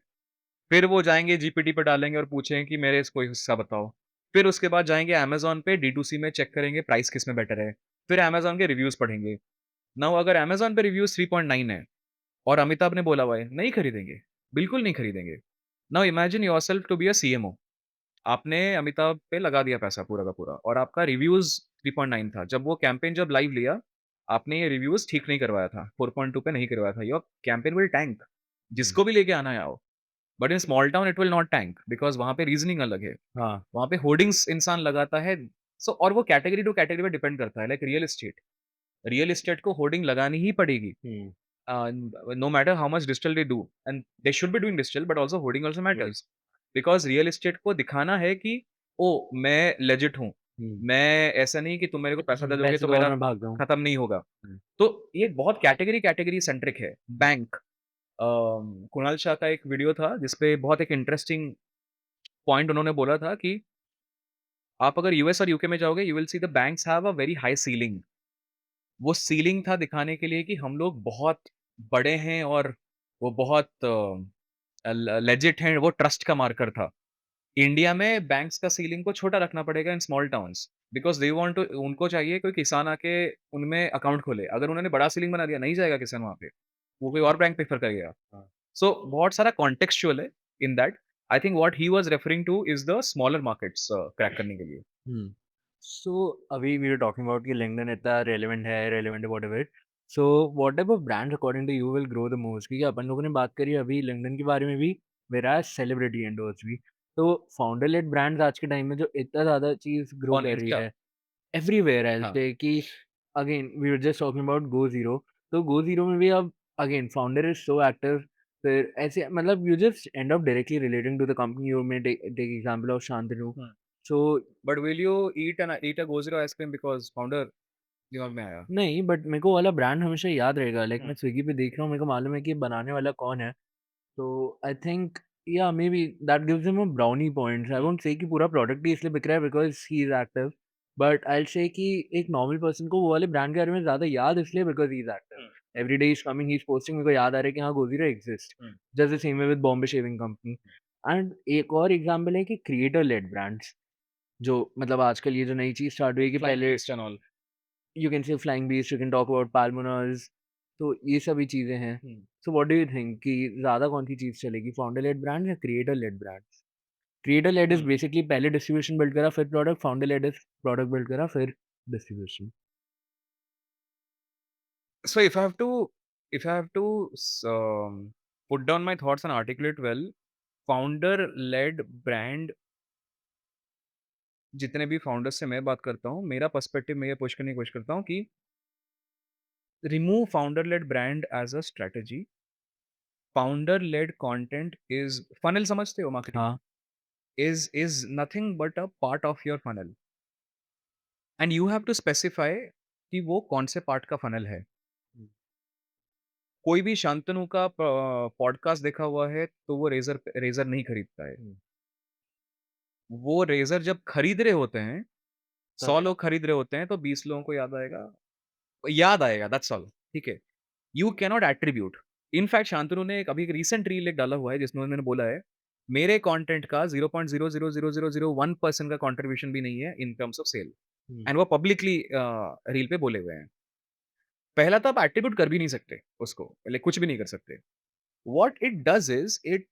A: फिर वो जाएँगे जीपीटी पे डालेंगे और पूछेंगे कि मेरे इसको हिस्सा बताओ। फिर उसके बाद जाएँगे अमेज़न पे डी2सी में चेक करेंगे प्राइस किसमें बेटर है। फिर अमेज़न के रिव्यूज़ पढ़ेंगे। नाउ अगर अमेज़न पे रिव्यूज़ 3.9 है और अमिताभ ने बोला हुआ है, नहीं खरीदेंगे, बिल्कुल नहीं खरीदेंगे। Now imagine yourself to be a CMO. आपने अमिताभ पे लगा दिया पैसा पूरा का पूरा और आपका रिव्यूज़ 3.9 था। जब वो कैंपेन जब लाइव लिया, आपने ये रिव्यूज़ ठीक नहीं करवाया था, 4.2 पे नहीं करवाया था। Your campaign will tank.
B: Hmm.
A: जिसको भी लेके आना है आओ। But in small town it will not tank because वहाँ पे रीज़निंग अलग है।
B: हाँ।
A: वहाँ पे होर्डिंग्स इंसान लगाता है सो और वो कैटेगरी टू कैटेगरी पे डिपेंड करता है, लाइक रियल एस्टेट को होर्डिंग लगानी ही पड़ेगी।
B: हुँ,
A: No matter how much digital they do, and they should be doing digital, but also hoarding also
B: वही।
A: matters, because रियल एस्टेट को दिखाना है कि ओ मैं लेजिट हूँ,
B: हुँ,
A: मैं ऐसा नहीं कि तुम मेरे को पैसा दे दोगे
B: पैसे
A: तो
B: दो और
A: मेरा
B: मैं भाग जाऊँ।
A: खत्म नहीं होगा।
B: हुँ,
A: तो ये बहुत कैटेगरी कैटेगरी सेंट्रिक है। बैंक, कुणाल शाह का एक वीडियो था जिसपे बहुत एक इंटरेस्टिंग पॉइंट उन्होंने बोला था कि आप अगर यूएस और यूके में जाओगे, you will see the banks have a very high ceiling. वो सीलिंग था दिखाने के लिए कि हम लोग बहुत बड़े हैं और वो बहुत लेजिट हैं, वो ट्रस्ट का मार्कर था। इंडिया में बैंक्स का सीलिंग को छोटा रखना पड़ेगा in small towns, because they want to, उनको चाहिए कोई किसान आके उनमें अकाउंट खोले। अगर उन्होंने बड़ा सीलिंग बना दिया, नहीं जाएगा किसान वहाँ पे, वो कोई और बैंक प्रेफर करेगा।
B: हाँ।
A: सो बहुत सारा कॉन्टेक्सचुअल है in that. I think what he was referring to is the smaller markets crack करने के लिए।
B: हुँ। सो अभी वी आर टॉकिंग अबाउट कि लिंक्डइन इतना रेलेवेंट है whatever. So what type of brands according to you will grow the most? क्योंकि अपन लोगों ने बात करी अभी लिंक्डइन के बारे में भी, व्हेयरएज़ सेलिब्रिटी एंडोर्स भी। तो फाउंडर लेड ब्रांड्स आज के टाइम में जो इतना ज़्यादा चीज़ ग्रो
A: ऑन
B: कर रही
A: इंस्टा।
B: है एवरीवेयर, आई विल
A: हाँ।
B: से कि again we were just talking about Go Zero. तो गो ज़ीरो में भी अब again founder is so active, फिर ऐसे मतलब you just end up directly relating to the company. You may take take example of Shantanu.
A: Hmm.
B: So
A: but will you eat a Go Zero ice cream because founder दिमाग में आया?
B: नहीं, but मेरे को वो वाला ब्रांड हमेशा याद रहेगा। लाइक
A: हुँ।
B: मैं स्विगी पे देख रहा हूँ, मेरे को मालूम है कि बनाने वाला कौन है। तो आई थिंक या may be that gives him a brownie points. I
A: hmm,
B: won't say कि पूरा प्रोडक्ट ही इसलिए बिक रहा है because he is active. But I will say कि एक नॉर्मल पर्सन को वो वाले ब्रांड के बारे में ज़्यादा याद इसलिए because he is active.
A: Hmm,
B: every day he is coming, he is posting, मेरे को याद आ रहा है कि हाँ, Go Zero exist.
A: Hmm,
B: just the same way with Bombay shaving company. And एक और एग्जांपल है कि क्रिएटर लेड ब्रांड्स, जो मतलब आजकल ये जो नई चीज़ स्टार्ट हुई है कि
A: फ्लाइंग
B: पहले
A: beast and all.
B: You can say flying beast, you can talk about Palmonas. तो ये सभी चीज़ें हैं।
A: Hmm,
B: so what do you think कि ज़्यादा कौन-सी चीज़ चलेगी, फाउंडर लेड ब्रांड या creator led brands? Creator led is
A: hmm.
B: Basically पहले डिस्ट्रीब्यूशन बिल्ड करा फिर product, founder led is product build करा फिर distribution.
A: So if I have to put down my thoughts and articulate well, founder led brand, जितने भी founders से मैं बात करता हूँ, मेरा पर्सपेक्टिव मैं ये पुश करने की कोशिश करता हूँ कि remove founder led brand as a strategy. Founder led content is funnel, समझते हो मार्केटिंग में?
B: हाँ।
A: Is nothing but a part of your funnel, and you have to specify कि वो कौन से पार्ट का फनल है।
B: हुँ,
A: कोई भी शांतनु का पॉडकास्ट देखा हुआ है, तो वो रेज़र नहीं खरीदता है।
B: हुँ।
A: वो रेज़र जब खरीद रहे होते हैं,
B: तब
A: 100 लोग खरीद रहे होते हैं, तो 20 लोगों को याद आएगा, दैट्स ऑल, ठीक है? You cannot attribute. In fact Shantanu ने एक रीसेंट रील एक डाला हुआ है जिसमें उन्होंने बोला है, मेरे कंटेंट का 0.0000001% का कंट्रीब्यूशन भी नहीं है in terms of sale,
B: hmm,
A: and वो पब्लिकली रील पे बोले हुए हैं। पहला तो आप एट्रिब्यूट कर भी नहीं सकते उसको, पहले कुछ भी नहीं कर सकते। What it does is it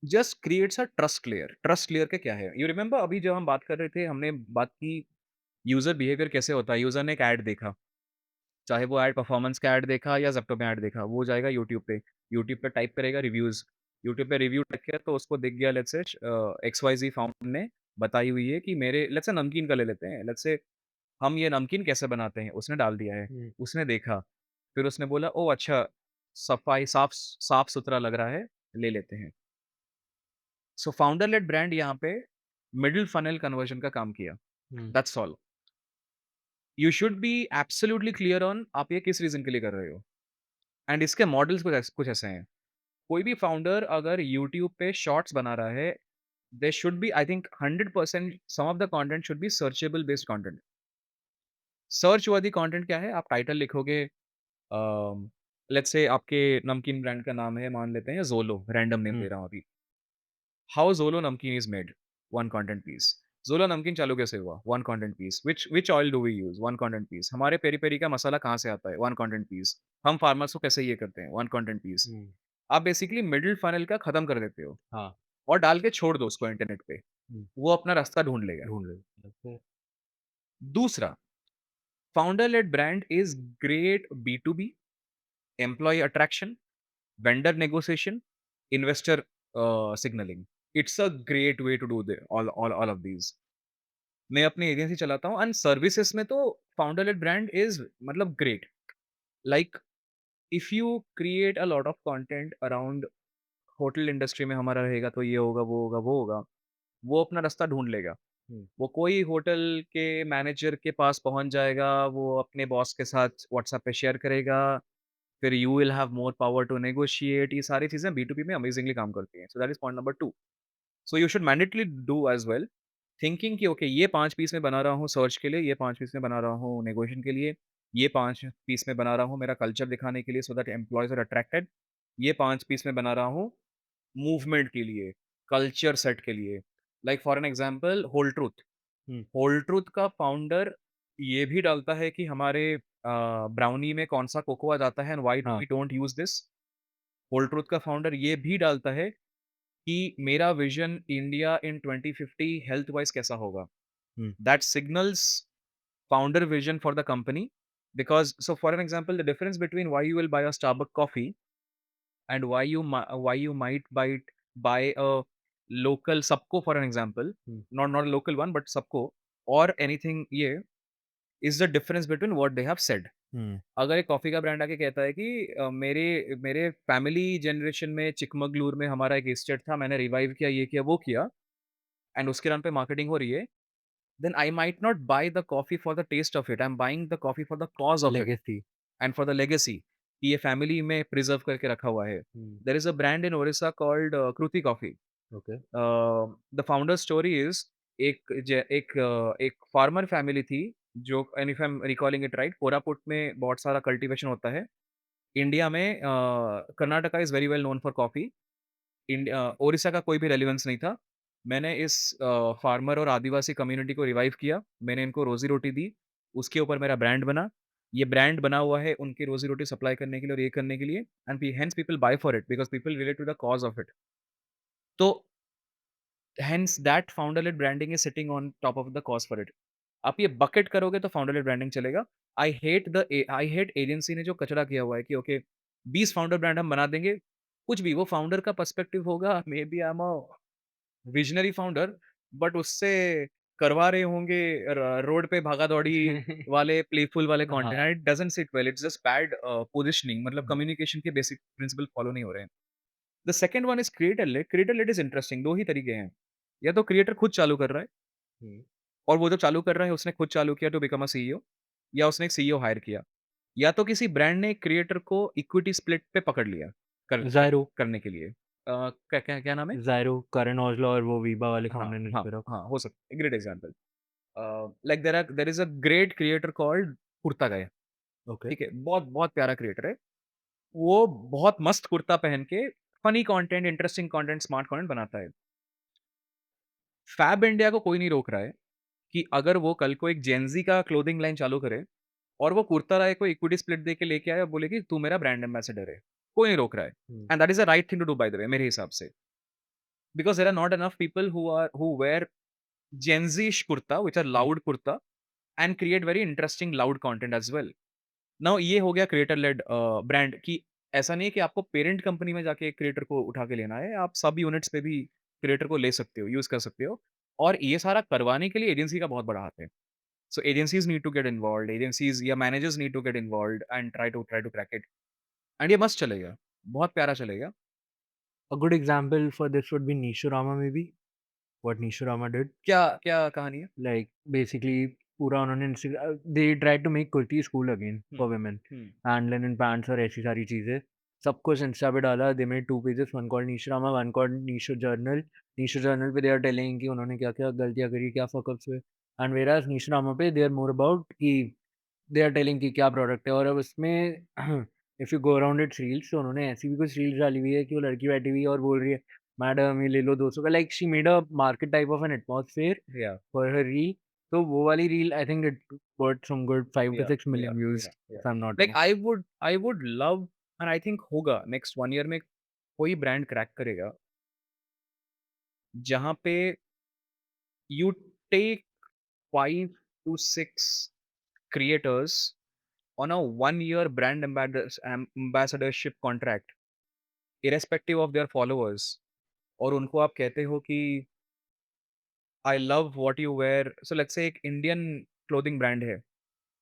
A: just creates a trust layer. Trust layer का क्या है? यू रिमेंबर अभी जब हम बात कर रहे थे, हमने बात की यूज़र बिहेवियर कैसे होता है। यूज़र ने एक ऐड देखा, चाहे वो ऐड परफॉर्मेंस का ऐड देखा या ज़ेप्टो में ऐड देखा, वो जाएगा यूट्यूब पे टाइप करेगा रिव्यूज़, यूट्यूब पे रिव्यू लिख के तो उसको दिख गया, लेट्स से एक्सवाईज़ी फाउंडर ने बताई हुई है कि मेरे, लेट्स से नमकीन का ले लेते हैं, लेट्स से हम ये नमकीन कैसे बनाते हैं, उसने डाल दिया है,
B: हुँ,
A: उसने देखा, फिर उसने बोला ओह अच्छा, साफ-सुथरा लग रहा है, ले लेते हैं। सो फाउंडर लेड ब्रांड यहाँ पे मिडल फनल कन्वर्जन का काम किया,
B: hmm,
A: that's all. You should be absolutely clear on आप ये किस रीज़न के लिए कर रहे हो, एंड इसके मॉडल्स कुछ ऐसे हैं। कोई भी फाउंडर अगर यूट्यूब पे शॉर्ट्स बना रहा है, there should be, I think 100% some of the content should be searchable based content. Search worthy content क्या है? आप टाइटल लिखोगे, लेट्स से आपके नमकीन ब्रांड का नाम है, मान लेते हैं ज़ोलो, रैंडम नेम
B: हुँ,
A: ले रहा हूँ अभी। How Zolo namkeen is made? 1 content piece. Zolo namkeen चालू कैसे हुआ? 1 content piece. Which oil do we use? 1 content piece. हमारे पेरी-पेरी का मसाला कहाँ से आता है? 1 कंटेंट पीस। हम फार्मर्स को कैसे ये करते हैं? 1 कंटेंट पीस।
B: हुँ,
A: आप बेसिकली मिडल फनल का खत्म कर देते हो
B: हाँ,
A: और डाल के छोड़ दो उसको इंटरनेट पे।
B: हुँ,
A: वो अपना रास्ता ढूँढ लेगा।
B: ढूँढ ले ओके।
A: दूसरा, founder led brand is great B2B, employee attraction, vendor negotiation, investor signaling. It's a great way to do all of these. मैं अपनी एजेंसी चलाता हूँ एंड सर्विसेज़ में तो फाउंडर लेड ब्रांड इज़ मतलब great. Like if you create a lot of content around hotel industry में हमारा रहेगा तो ये होगा, वो होगा, वो होगा। वो अपना रास्ता ढूँढ लेगा।
B: हुँ,
A: वो कोई होटल के मैनेजर के पास पहुँच जाएगा, वो अपने बॉस के साथ व्हाट्सएप पे शेयर करेगा, फिर you will have more power to negotiate. ये सारी चीज़ें बी2बी में अमेजिंगली काम करती हैं। So that is point number 2। So you should mandately do as well, thinking कि ओके ये 5 पीस मैं बना रहा हूँ सर्च के लिए, ये 5 पीस मैं बना रहा हूँ नेगोशिएशन के लिए, ये 5 पीस मैं बना रहा हूँ मेरा कल्चर दिखाने के लिए so that employees are attracted, ये 5 पीस मैं बना रहा हूँ मूवमेंट के लिए, कल्चर सेट के लिए। Like for an example whole truth.
B: Hmm,
A: whole truth का फाउंडर ये भी डालता है कि हमारे ब्राउनी में कौन-सा कोकोआ जाता है एंड व्हाई
B: हाँ,
A: we don't use this. Whole truth का फाउंडर ये भी डालता है कि मेरा vision India in 2050 health wise कैसा होगा।
B: Hmm,
A: that signals founder vision for the company because so for an example the difference between why you will buy a Starbucks coffee and why you might buy a local सबको for an example
B: hmm,
A: not a local one but सबको or anything ये is the difference between what they have said.
B: हुँ,
A: अगर एक coffee का brand आके कहता है कि मेरे मेरे फैमिली जनरेशन में चिकमगलूर में हमारा एक एस्टेट था, मैंने रिवाइव किया, ये किया, वो किया एंड उसके नाम पे मार्केटिंग हो रही है, then I might not buy the coffee for the taste of it. I'm buying the coffee for the cause of it
B: legacy.
A: and for the legacy कि ये फैमिली में प्रिजर्व करके रखा हुआ है।
B: हुँ,
A: There is a brand in Orissa called Kruti Coffee.
B: Okay,
A: The founder story is एक farmer family थी जो and if I M recalling it right Koraput में बहुत सारा कल्टीवेशन होता है। इंडिया में Karnataka is very well known for coffee. Odisha का कोई भी रेलेवेंस नहीं था। मैंने इस फार्मर और आदिवासी कम्युनिटी को रिवाइव किया, मैंने इनको रोज़ी-रोटी दी, उसके ऊपर मेरा ब्रांड बना। ये ब्रांड बना हुआ है उनकी रोज़ी-रोटी सप्लाई करने के लिए और ये करने के लिए एंड पी hence people buy for it because people relate to the cause of it. तो hence that founder led branding is sitting on top of the cause for it. आप ये बकेट करोगे तो फाउंडर लेड ब्रांडिंग चलेगा। I hate agency ने जो कचरा किया हुआ है कि ओके 20 फाउंडर ब्रांड हम बना देंगे, कुछ भी वो फाउंडर का पर्सपेक्टिव होगा, maybe I am a visionary founder but उससे करवा रहे होंगे रोड पे भागा-दौड़ी वाले प्लेफुल वाले कंटेंट
B: हाँ,
A: and it doesn't sit well, it's just bad positioning मतलब
B: हुँ,
A: कम्युनिकेशन के बेसिक प्रिंसिपल फॉलो नहीं हो रहे हैं। The second one is creator led is interesting 2 ही तरीके हैं। या तो क्रिएटर खुद चालू कर रहा है
B: हुँ,
A: और वो जो चालू कर रहा है उसने खुद चालू किया टू बिकम अ सीईओ या उसने एक सीईओ हायर किया। या तो किसी ब्रांड ने क्रिएटर को इक्विटी स्प्लिट पे पकड़ लिया
B: ज़ायरो,
A: करने के लिए। क्या क्या क्या नाम है?
B: ज़ायरो, करण औजला और वो वीबा वाले
A: हाँ,
B: फाउंडर ने
A: हाँ,
B: इसको
A: हाँ, हो सकता है। Great example. Like there is a great creator called Kurta Guy,
B: okay,
A: ठीक है? बहुत बहुत प्यारा क्रिएटर है। वो बहुत मस्त कुर्ता पहन के funny content, interesting content, smart content बनाता है। फैब इंडिया को कोई नहीं रोक रहा है कि अगर वो कल को एक जेन ज़ी का क्लोथिंग लाइन चालू करे और वो कुर्ता राय को इक्विटी स्प्लिट देके लेके आए और बोले कि तू मेरा ब्रांड एम्बेसडर है। कोई नहीं रोक रहा है।
B: Hmm,
A: and that is the right thing to do by the way मेरे हिसाब से। Because there are not enough people who wear Gen ज़ी-ish kurta which are
B: hmm,
A: loud kurta and create very interesting loud content as well. Now ये हो गया creator led brand कि ऐसा नहीं है कि आपको पेरेंट कंपनी में जाके एक क्रिएटर को उठा के लेना है, आप सब यूनिट्स पे भी क्रिएटर को ले सकते हो, यूज़ कर सकते हो और ये सारा करवाने के लिए एजेंसी का बहुत बड़ा हाथ है। So agencies need to get involved, agencies या managers need to get involved and try to crack it and ये मस्त चलेगा, बहुत प्यारा चलेगा।
B: A good example for this would be Nishorama maybe, what Nishorama did.
A: क्या क्या कहानी है?
B: लाइक बेसिकली पूरा उन्होंने they try to make kurtis cool again
A: hmm,
B: for women
A: hmm,
B: and linen pants और ऐसी सारी चीज़ें। सब कुछ इंस्टा पे डाला, they made 2 pages, one called Nishorama, one called Nisho journal. Nisho journal पे दे आर टेलिंग कि उन्होंने क्या-क्या गलतियाँ करी, क्या फ़क अप्स हुए एंड व्हेयरएज़ नीशोरामा पे दे आर मोर अबाउट कि दे आर टेलिंग कि क्या प्रोडक्ट है। और अब इसमें if you go around its reels, तो उन्होंने ऐसी भी कुछ रील्स डाली हुई है कि वो लड़की बैठी हुई है और बोल रही है, मैडम ये ले लो 200 का। Like she made a market type of an atmosphere
A: या,
B: फॉर हर रील। तो वो वाली reel I think it got some good 5 to
A: या,
B: 6
A: या,
B: मिलियन व्यूज़
A: या, या।
B: If I am not
A: like
B: wrong.
A: I would love and I think होगा next 1 year में कोई ब्रांड क्रैक करेगा, जहाँ पे you take 5 to 6 creators on a 1 year brand ambassadorship contract irrespective of their followers और उनको आप कहते हो कि I love what you wear, so let's say एक इंडियन क्लोथिंग ब्रांड है,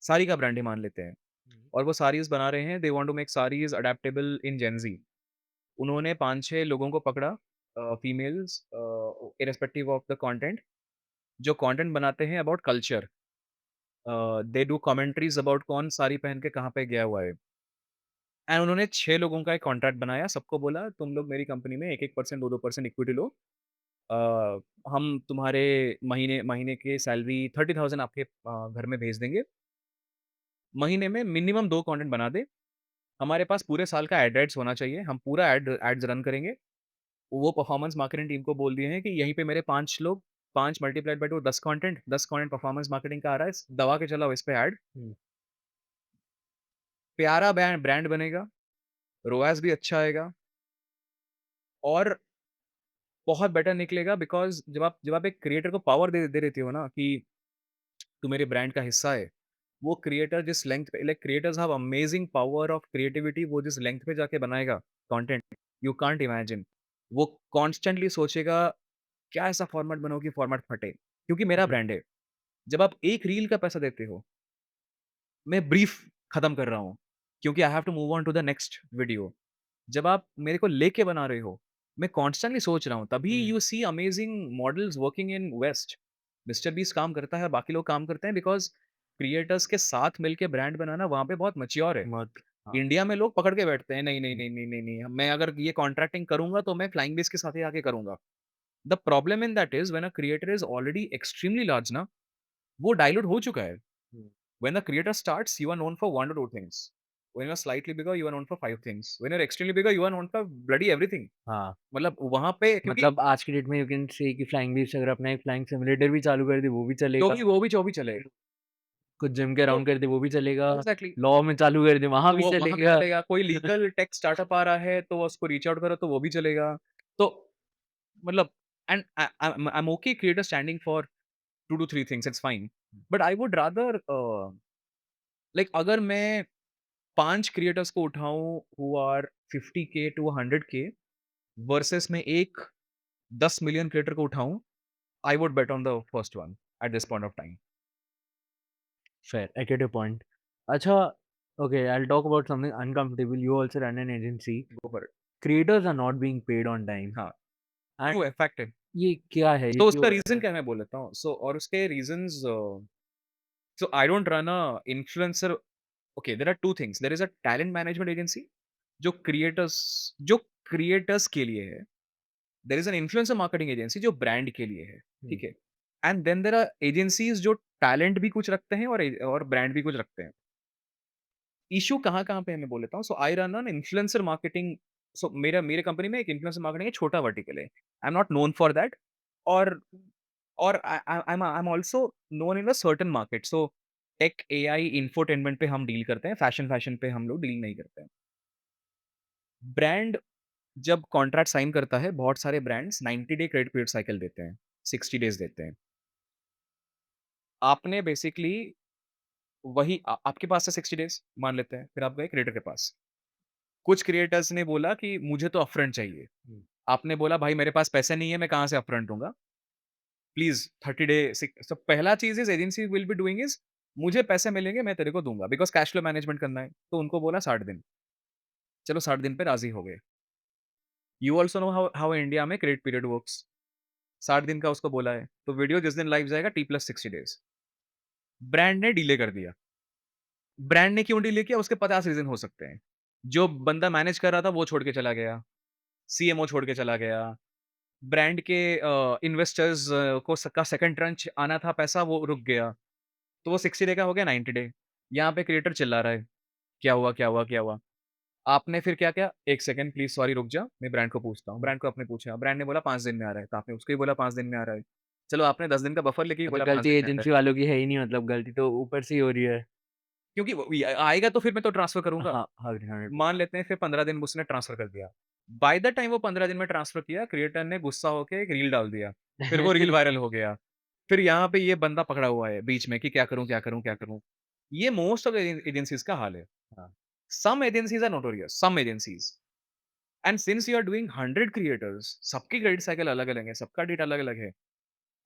A: साड़ी का ब्रांड ही मान लेते हैं
B: हुँ,
A: और वो साड़ीज़ बना रहे हैं, they want to make saris adaptable in Gen Z. उन्होंने 5-6 लोगों को पकड़ा, females, irrespective of the content, जो कंटेंट बनाते हैं about culture, they do commentaries about कौन साड़ी पहन के कहाँ पे गया हुआ है। एंड उन्होंने 6 लोगों का एक कॉन्ट्रैक्ट बनाया, सबको बोला तुम लोग मेरी कंपनी में 1-1% 2-2% इक्विटी लो। अ, हम तुम्हारे महीने महीने की सैलरी 30,000 आपके घर में भेज देंगे। महीने में मिनिमम 2 कंटेंट बना दे। हमारे पास पूरे साल का एड्स होना चाहिए। हम पूरा एड्स रन करेंगे। वो परफॉर्मेंस मार्केटिंग टीम को बोल दिए हैं कि यहीं पे मेरे 5 लोग, 5 multiplied by 2 10 content performance marketing का आ रहा है। दबा के चलाओ इस पे ऐड।
B: हुँ,
A: प्यारा ब्रांड बनेगा, रोएस भी अच्छा आएगा और बहुत बेटर निकलेगा, बिकॉज़ जब आप एक क्रिएटर को पावर दे दे देते हो ना कि तू मेरे ब्रांड का हिस्सा है, वो क्रिएटर जिस लेंथ पे, like creators have amazing power of creativity, वो जिस लेंथ पे जाके बनाएगा कंटेंट, यू कांट इमेजिन। वो कॉन्स्टेंटली सोचेगा क्या ऐसा फॉर्मेट बनाओ कि फॉर्मेट फटे, क्योंकि मेरा
B: हुँ,
A: ब्रांड है। जब आप एक रील का पैसा देते हो, मैं ब्रीफ खत्म कर रहा हूँ, क्योंकि I have to move on to the next video. जब आप मेरे को लेके बना रहे हो, मैं कॉन्स्टेंटली सोच रहा हूँ, तभी
B: हुँ,
A: you see amazing models working in west. Mr Beast काम करता है, बाकी लोग काम करते हैं, बिकॉज़ क्रिएटर्स के साथ मिलके ब्रांड बनाना वहाँ पे बहुत मैच्योर है।
B: बहुत हाँ,
A: इंडिया में लोग पकड़ के बैठते हैं, नहीं, नहीं,
B: हुँ,
A: नहीं, नहीं, नहीं, नहीं, मैं अगर ये कॉन्ट्रैक्टिंग करूँगा तो मैं फ्लाइंग बिस के साथ ही आके करूँगा। The problem in that is when a creator is already extremely large ना, वो डाइल्यूट हो चुका है।
B: हुँ,
A: When a creator starts, you are known for 1 to 2 things. When you're slightly bigger, you are known for 5 things. When you're extremely bigger, you are known for bloody everything.
B: हाँ,
A: मतलब वहाँ पे क्योंकि
B: मतलब आज की डेट में यू कैन से कि फ्लाइंग बीस्ट अगर अपना एक फ्लाइंग सिम्युलेटर भी चालू कर दे, वो भी
A: जो
B: चलेगा।
A: भी वो भी जो भी चले।
B: कुछ जिम के
A: तो
B: अराउंड कर दे, वो भी चलेगा।
A: एग्ज़ैक्टली,
B: लॉ में चालू कर दे, वहाँ
A: तो
B: भी
A: वो वहाँ भी
B: चलेगा।
A: चलेगा। कोई लीगल टेक स्टार्टअप आ रहा है, तो उसको रीच आउट करो तो वो भी चलेगा। तो मतलब and I am okay creator standing for 2 to 3 things, it's fine. But I would rather like अगर मैं 5 क्रिएटर्स को उठाऊँ who are 50K to 100K versus मैं एक 10 मिलियन क्रिएटर को उठाऊँ, I would bet on the first one at this point of time.
B: Fair, I get your point. Acha, okay, I'll talk about something uncomfortable. You also run an agency.
A: Go for it.
B: Creators are not being paid on time.
A: हाँ,
B: And
A: true है, fact है।
B: ये क्या है? ये
A: तो उसका
B: क्यों हो रहा
A: रीज़न
B: है?
A: क्या है मैं बोल देता हूँ। सो और उसके reasons, so I don't run a influencer. Okay, there are 2 things. There is a talent management agency जो क्रिएटर्स जो क्रिएटर्स के लिए है। There is an influencer marketing agency जो ब्रांड के लिए है,
B: हुँ,
A: ठीक है? And then there are agencies जो टैलेंट भी कुछ रखते हैं और ब्रांड भी कुछ रखते हैं। इश्यू कहाँ-कहाँ पे है मैं बोल देता हूँ। So I run on influencer marketing. So मेरे कंपनी में एक इन्फ्लुएंसर मार्केटिंग है, छोटा वर्टिकल है। I am not known for that. और I am also known in a certain market. So tech, AI, infotainment पे हम डील करते हैं, फैशन पे हम लोग डील नहीं करते हैं। ब्रांड जब कॉन्ट्रैक्ट साइन करता है, बहुत सारे brands 90 day credit period cycle देते हैं, 60 डेज़ देते हैं। आपने बेसिकली वही आपके पास है 60 डेज़ मान लेते हैं, फिर आप गए क्रिएटर के पास। कुछ क्रिएटर्स ने बोला कि मुझे तो अपफ्रंट चाहिए।
B: हुँ,
A: आपने बोला भाई मेरे पास पैसे नहीं है, मैं कहाँ से अपफ्रंट दूँगा? प्लीज़ 30 डे सिक सब पहला चीज़ is agency will be doing is मुझे पैसे मिलेंगे, मैं तेरे को दूँगा, बिकॉज़ कैश फ्लो मैनेजमेंट करना है। तो उनको बोला 60 दिन। चलो 60 दिन पे राज़ी हो गए। You also know how how India में क्रेडिट पीरियड वर्क्स। 60 दिन का उसको बोला है, तो वीडियो जिस दिन लाइव जाएगा T+60 डेज़। ब्रांड ने डिले कर दिया। ब्रांड ने क्यों डिले किया? उसके 50 रीज़न हो सकते हैं। जो बंदा मैनेज कर रहा था वो छोड़ के चला गया, सीएमओ छोड़ के चला गया, ब्रांड के इन्वेस्टर्स को स का सेकंड ट्रंच आना था पैसा, वो रुक गया। तो वो 60 डे का हो गया 90 डे। यहाँ पे क्रिएटर चिल्ला रहा है, क्या हुआ, क्या हुआ, क्या हुआ? आपने फिर क्या किया? 1 सेकंड प्लीज़ सॉरी रुक जा, मैं ब्रांड को पूछता हूँ।
B: हुँ।
A: ब्रांड को आपने पूछा, ब्रांड ने बोला 5 दिन में आ रहा है, तो आपने उसको भी बोला 5 दिन में आ रहा है। चलो आपने 10 दिन का बफर लेके भी
B: मतलब
A: बोला 5
B: गलती
A: दिन में आ रहा है।
B: एजेंसी वालों की है ही नहीं मतलब गलती तो ऊपर से ही हो रही है।
A: क्योंकि वो आएगा तो फिर मैं तो ट्रांसफर करूँगा।
B: हाँ, हाँ, 100%
A: मान लेते हैं फिर 15 दिन उसने ट्रांसफर कर दिया। बाय द टाइम वो 15 दिन में ट्रांसफर किया, क्रिएटर ने गुस्सा होके एक रील डाल दिया। फिर वो रील वायरल हो गया। फिर यहाँ पे ये बंदा पकड़ा हुआ है बीच में कि क्या करूँ, क्या करूँ, क्या करूँ? ये मोस्ट ऑफ द एजेंसीज़ का हाल है।
B: हाँ,
A: some agencies are notorious, some agencies and since you are doing 100 creators, सबकी क्रेडिट साइकिल अलग-अलग है, सबका डेट अलग-अलग है।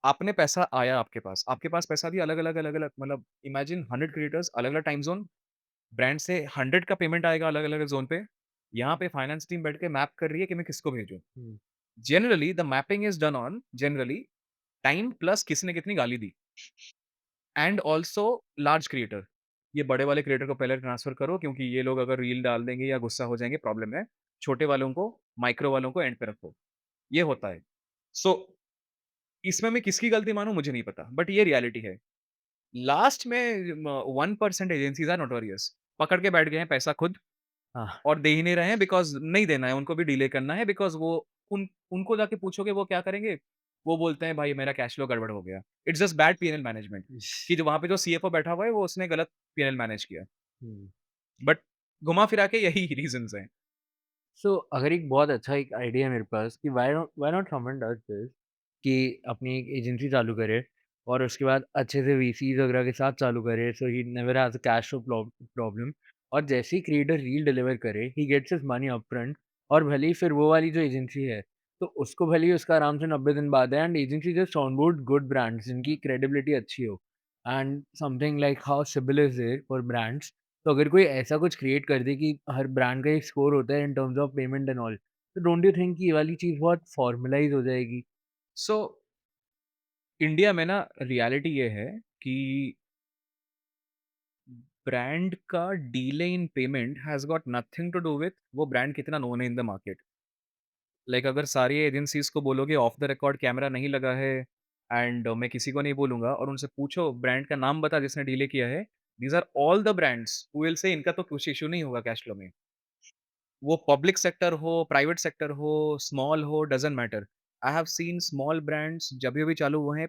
A: आपने पैसा आया आपके पास पैसा भी अलग-अलग अलग-अलग मतलब इमेजिन 100 क्रिएटर्स अलग-अलग टाइम ज़ोन, ब्रांड से 100 का पेमेंट आएगा अलग-अलग ज़ोन पे। यहाँ पे फाइनेंस टीम बैठ के मैप कर रही है कि मैं किसको भेजूँ।
B: Hmm,
A: generally the mapping is done on generally time plus किसने कितनी गाली दी एंड आल्सो लार्ज क्रिएटर। ये बड़े वाले क्रिएटर को पहले ट्रांसफर करो क्योंकि ये लोग अगर रील डाल देंगे या गुस्सा हो जाएँगे प्रॉब्लम है। छोटे वालों को, माइक्रो वालों को एंड पे रखो। ये होता है। सो इसमें मैं किसकी गलती मानूँ मुझे नहीं पता, बट ये रियलिटी है। लास्ट में 1% एजेंसीज़ आर नोटोरियस पकड़ के बैठ गए हैं पैसा खुद
B: हाँ,
A: और दे ही नहीं रहे हैं बिकॉज़ नहीं देना है, उनको भी डिले करना है बिकॉज़ वो उनको जाके पूछोगे वो क्या करेंगे? वो बोलते हैं भाई मेरा कैश फ्लो गड़बड़ हो गया। It's just bad P-N-L management कि जो वहाँ पे जो सीएफओ बैठा हुआ है वो उसने गलत पी-एन-एल मैनेज किया।
B: हुँ।
A: बट घुमा फिरा के यही रीज़न्स हैं।
B: सो अगर एक बहुत अच्छा एक आइडिया है मेरे पास कि why not someone does this कि अपनी एक एजेंसी चालू करे और उसके बाद अच्छे से वीसीज़ वगैरह के साथ चालू करे so he never has a cash flow problem और जैसे ही क्रिएटर रील डिलीवर करे he gets his money upfront और भले ही फिर वो वाली जो एजेंसी है, तो उसको भले ही उसका आराम से 90 दिन बाद है and agency just onboard good brands जिनकी क्रेडिबिलिटी अच्छी हो and something like how CIBIL is there for brands तो अगर कोई ऐसा कुछ क्रिएट कर दे कि हर ब्रांड का एक स्कोर होता है in terms of payment and all, तो डोंट यू थिंक कि ये वाली चीज़ बहुत फॉर्मलाइज़ हो जाएगी?
A: सो इंडिया में ना रियलिटी ये है कि ब्रांड का delay in payment has got nothing to do with वो ब्रांड कितना नोन है इन द मार्केट। लाइक अगर सारी एजेंसीज़ को बोलोगे ऑफ द रिकॉर्ड कैमरा नहीं लगा है एंड मैं किसी को नहीं बोलूँगा और उनसे पूछो ब्रांड का नाम बता जिसने डिले किया है, these are all the brands who will say इनका तो कुछ इश्यू नहीं होगा कैश फ्लो में। वो पब्लिक सेक्टर हो, प्राइवेट सेक्टर हो, स्मॉल हो, doesn't matter. I have seen small brands जभी भी चालू हुए हैं,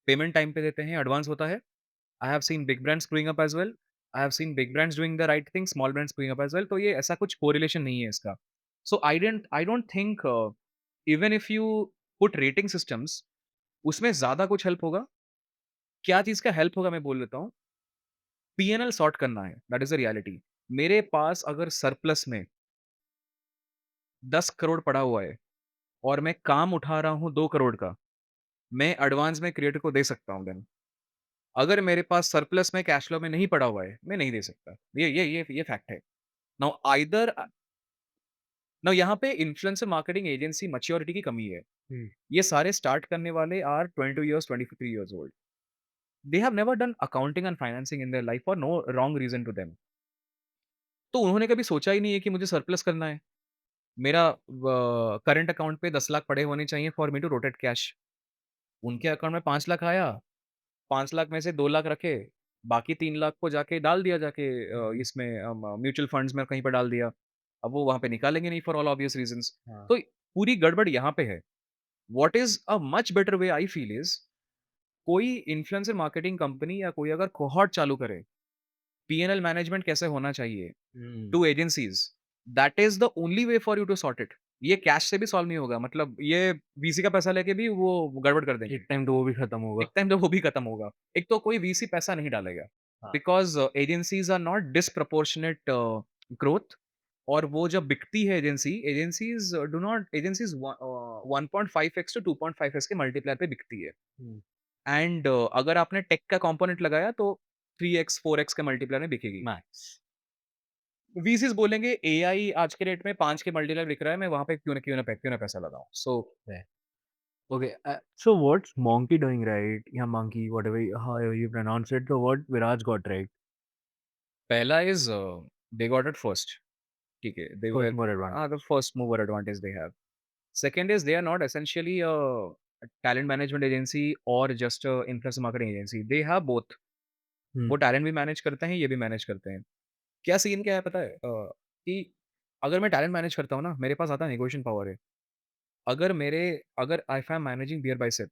A: पेमेंट टाइम पे देते हैं, एडवांस होता है। I have seen big brands screwing up as well. I have seen big brands doing the right thing, small brands screwing up as well. तो ये ऐसा कुछ correlation नहीं है इसका. So I don't think even if you put rating systems उसमें ज़्यादा कुछ हेल्प होगा. क्या चीज़ का हेल्प होगा मैं बोल देता हूँ. पीएनएल सॉर्ट करना है. That is the reality. मेरे पास अगर सरप्लस में 10 करोड़ पड़ा हुआ है और मैं काम उठा रहा हूँ 2 करोड़ का, मैं एडवांस में क्रिएटर को दे सकता हूँ देन. अगर मेरे पास सरप्लस में कैश फ्लो में नहीं पड़ा हुआ है, मैं नहीं दे सकता. ये फैक्ट है. नाउ आइदर नाउ यहाँ पे इन्फ्लुएंसर मार्केटिंग एजेंसी मैच्योरिटी की कमी है.
B: हुँ,
A: ये सारे स्टार्ट करने वाले are 22 years, 23 years old. They have never done accounting and financing in their life for no wrong reason to them. तो उन्होंने कभी सोचा ही नहीं है कि मुझे सरप्लस करना है. मेरा करंट अकाउंट पे 10 लाख पड़े होने चाहिए for me to rotate cash. उनके अकाउंट में 5 लाख आया, 5 लाख में से 2 लाख रखे, बाकी 3 लाख को जाके डाल दिया जाके
B: हुँ,
A: इसमें म्यूचुअल फंड्स में कहीं पे डाल दिया. अब वो वहाँ पे निकालेंगे नहीं फॉर ऑल ऑब्वियस रीज़न्स.
B: हाँ।
A: तो पूरी गड़बड़ यहाँ पे है. What is a much better way I feel is कोई इन्फ्लुएंसर मार्केटिंग कंपनी या कोई अगर कोहॉर्ट चालू करे, पी-एन-एल मैनेजमेंट कैसे होना चाहिए
B: hmm,
A: two agencies, that is the only way for you to sort it. ये कैश से भी सॉल्व नहीं होगा. मतलब ये वीसी का पैसा लेके भी वो गड़बड़ कर देंगे.
B: एक टाइम तो वो भी खत्म होगा।
A: एक टाइम जब वो भी खत्म होगा. एक तो कोई वीसी पैसा नहीं डालेगा
B: हाँ।
A: Because agencies are not disproportionate growth और वो जब बिकती है agencies do not agencies 1.5x to 2.5x के मल्टीप्लायर पे बिकती है.
B: हुँ,
A: एंड अगर आपने टेक का कंपोनेंट लगाया तो 3x 4x के मल्टीप्लायर में बिकेगी.
B: मैक्स।
A: वीसीज़ बोलेंगे एआई आज के रेट में 5 के मल्टीप्लायर बिक रहा है, मैं वहाँ पे क्यों ना पैसा लगाऊँ. सो
B: Right. Okay, so what's Monkey doing right? Yeah, Monkey, whatever however you pronounce it. So what Viraj got right?
A: पहला is they got it first. ठीक है, they were
B: First more advantage.
A: the first mover advantage they have. Second is they are not essentially a talent management agency or just a influencer marketing agency. They have both.
B: हुँ,
A: वो talent भी manage करते हैं, ये भी manage करते हैं. क्या scene क्या है पता है? कि अगर मैं टैलेंट मैनेज करता हूँ ना, मेरे पास आता है नेगोशिएशन पावर है. अगर मेरे अगर if I am managing Beer Bicep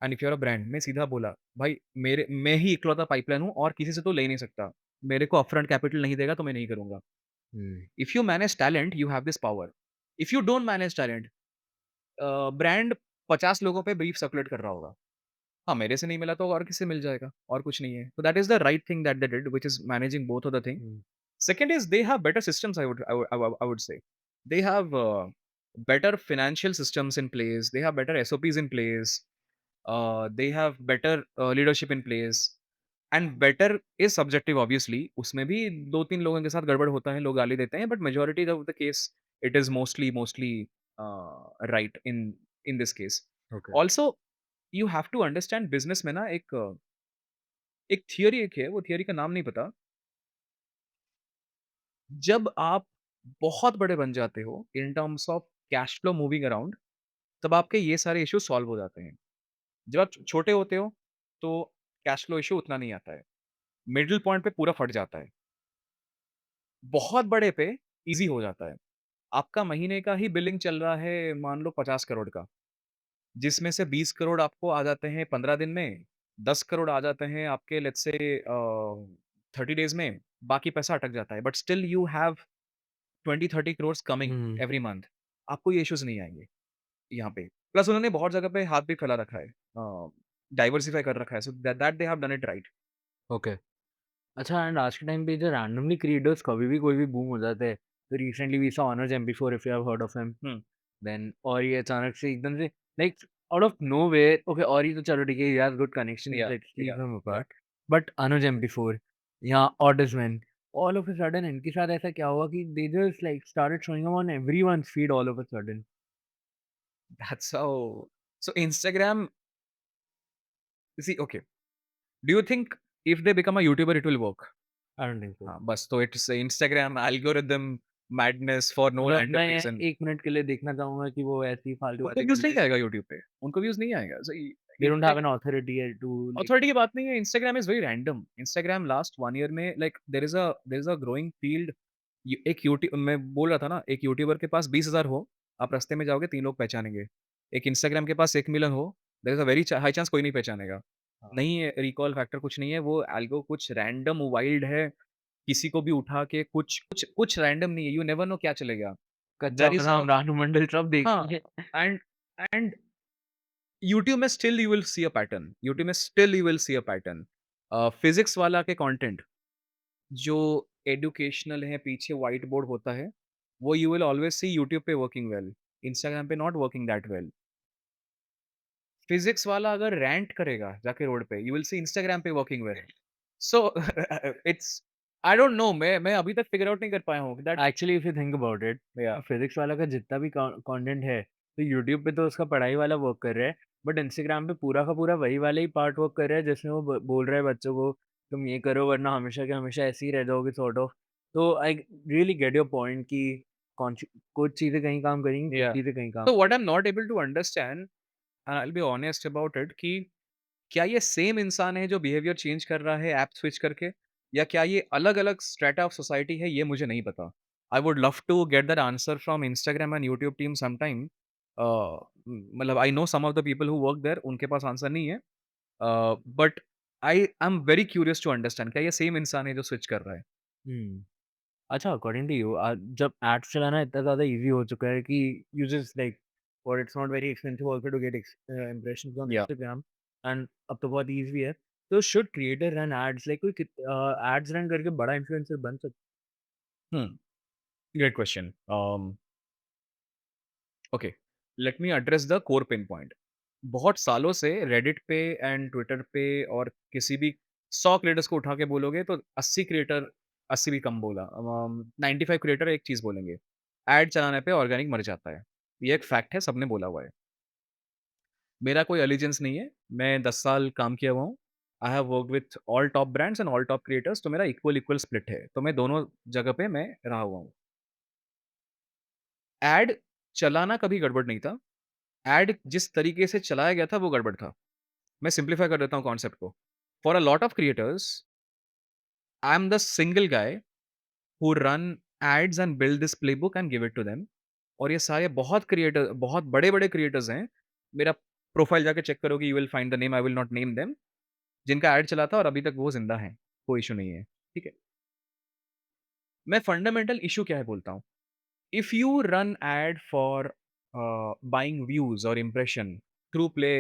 A: and if you are a brand, मैं सीधा बोला, भाई मैं ही इकलौता पाइपलाइन हूँ और किसी से तो ले ही नहीं सकता. मेरे को अपफ्रंट कैपिटल नहीं देगा तो मैं नहीं करूँगा.
B: Hmm,
A: if you manage talent, you have this power. If you don't manage talent brand 50 लोगों पे ब्रीफ सर्कुलेट कर रहा होगा. हाँ, मेरे से नहीं मिला तो और किससे मिल जाएगा और कुछ नहीं है. So that is the right thing that they did which is managing both of the thing.
B: Hmm,
A: Second is they have better systems I would say. They have better financial systems in place. They have better SOPs in place. They have better leadership in place and better is subjective obviously उसमें भी 2-3 लोगों के साथ गड़बड़ होता है, लोग गाली देते हैं but majority of the case it is mostly right in this case.
B: Okay.
A: Also you have to understand business में ना एक थियरी एक है, वो थियरी का नाम नहीं पता। जब आप बहुत बड़े बन जाते हो इन terms of cash flow moving around, तब आपके ये सारे इश्यूज सॉल्व हो जाते हैं। जब आप छोटे होते हो तो कैश फ्लो इश्यू उतना नहीं आता है, मिडिल पॉइंट पे पूरा फट जाता है, बहुत बड़े पे इजी हो जाता है। आपका महीने का ही बिलिंग चल रहा है मान लो 50 करोड़ का, जिसमें से 20 करोड़ आपको आ जाते हैं 15 दिन में, 10 करोड़ आ जाते हैं आपके लेट्स से 30 डेज में, बाकी पैसा अटक जाता है but still you have 20-30 crore coming
B: hmm.
A: Every month. आपको ये इश्यूज नहीं आएंगे यहाँ पे। प्लस उन्होंने बहुत जगह पे हाथ भी फैला रखा है, डाइवर्सिफ़ाई कर रखा है, so that that they have done it right.
B: Okay. अच्छा एंड आज के टाइम पे जो रैंडमली क्रिएटर्स कभी भी कोई भी बूम हो जाता है, तो रिसेंटली वी सॉ ऑनर्स एमपी4 if you have heard of him.
A: Hmm,
B: then और ये अचानक से एकदम से like out of nowhere okay और ये तो चलो ठीक है ही हैज़ गुड कनेक्शंस
A: या,
B: लेट्स लीव
A: या,
B: हिम
A: या।
B: अपार्ट। बट अनुज एमपी4 या ऑर्डिज़मैन ऑल ऑफ अ सडन इनके साथ ऐसा क्या हुआ कि they just like started showing up on everyone's feed all of a sudden.
A: That's how so Instagram see okay, do you think if they become a YouTuber it will work?
B: I don't think so.
A: हाँ, बस तो it's Instagram algorithm madness for no
B: मतलब
A: random
B: मैं
A: reason.
B: 1 minute के लिए देखना चाहूँगा कि वो ऐसी फालतू
A: उनको
B: बातें
A: व्यूज़ नहीं
B: करते हैं।
A: आएगा यूट्यूब पे, उनको व्यूज़ नहीं आएगा। So
B: they don't have
A: insta
B: an authority to like
A: authority की बात नहीं है, Instagram is very random. Instagram last 1 year में like there is a growing field. एक मैं बोल रहा था ना, एक यूट्यूबर के पास 20,000 हो, आप रास्ते में जाओगे 3 लोग पहचानेंगे। एक इंस्टाग्राम के पास 1 मिलियन हो, there is a very high chance कोई नहीं पहचानेगा।
B: हाँ,
A: नहीं है रिकॉल फैक्टर कुछ नहीं है, वो एल्गो कुछ रैंडम वाइल्ड है, किसी को भी उठा के कुछ कुछ कुछ रैंडम नहीं है, यू नेवर नो क्या चलेगा।
B: कच्चा
A: देयर इज़ अ
B: बादाम, रानू मंडल सब
A: हाँ,
B: देखेंगे।
A: एंड एंड यूट्यूब में still you will see a pattern, YouTube में still you will see a pattern. Physics वाला के कंटेंट जो एजुकेशनल है, पीछे व्हाइट बोर्ड होता है, वो you will always see YouTube पे वर्किंग वेल, इंस्टाग्राम पे not working that well. Physics वाला अगर रैंट करेगा जाके रोड पे, यू विल सी इंस्टाग्राम पे working well. So it's I don't know, मैं अभी तक फिगर आउट नहीं कर पाया हूँ that
B: actually if you think about it
A: या
B: फिजिक्स वाला का जितना भी कंटेंट है तो यूट्यूब पे तो उसका पढ़ाई वाला वर्क कर रहा है बट इंस्टाग्राम पे पूरा का पूरा वही वाला ही पार्ट वर्क कर रहा है जिसमें वो बोल रहा है बच्चों को तुम ये करो वरना हमेशा के हमेशा ऐसे ही रह जाओगे सॉर्ट ऑफ। तो I really get your point कि कौन सी कुछ चीज़ें कहीं काम करेंगी कुछ
A: या
B: चीज़ें कहीं काम।
A: तो what I am not able to understand and I will be honest about it कि क्या ये सेम इंसान है जो बिहेवियर चेंज कर रहा है ऐप स्विच करके, या क्या ये अलग-अलग स्ट्रैटा ऑफ सोसाइटी है, ये मुझे नहीं पता। I would love to get that answer from Instagram and YouTube team sometime. मतलब I know some of the people who work there, उनके पास आंसर नहीं है। But I am very curious to understand क्या ये सेम इंसान है जो स्विच कर रहा है?
B: हम्म। अच्छा अकॉर्डिंग टू यू जब एड्स चलाना इतना ज़्यादा ईज़ी हो चुका है कि यूज़र्स लाइक और it's not very expensive also to get impressions on
A: या
B: इंस्टाग्राम एंड अब तो बहुत ईज़ी है। तो should creator run ads like कोई एड्स रन करके बड़ा इन्फ्लुएंसर बन सकता
A: hmm, great question. Okay, let me address the core pain point. बहुत सालों से रेडिट पे एंड ट्विटर पे और किसी भी 100 क्रिएटर्स को उठा के बोलोगे तो 80 क्रिएटर, 80 भी कम बोला, 95 क्रिएटर एक चीज़ बोलेंगे, ऐड चलाने पे ऑर्गेनिक मर जाता है। ये एक फैक्ट है, सबने बोला हुआ है। मेरा कोई एलिजेंस नहीं है, मैं 10 साल काम किया हुआ हूँ। I have worked with all top brands and all top creators, तो मेरा इक्वल-इक्वल स्प्लिट है। तो मैं दोनों जगह पे मैं रहा हुआ हूँ। ऐड चलाना कभी गड़बड़ नहीं था। ऐड जिस तरीके से चलाया गया था वो गड़बड़ था। मैं सिम्प्लीफाई कर देता हूँ कॉन्सेप्ट को। For a lot of creators, I am the single guy who run ads and build this playbook and give it to them. और ये सारे बहुत बड़े-बड़े क्रिएटर्स हैं। मेरा प्रोफाइल जाके चेक करोगे, you will find the name, I will not name them, जिनका ऐड चला था और अभी तक वो ज़िंदा हैं। कोई इश्यू नहीं है, ठीक है? मैं फंडामेंटल इश्यू क्या है बोलता हूँ। If you run ad for buying views और इंप्रेशन, थ्रू प्ले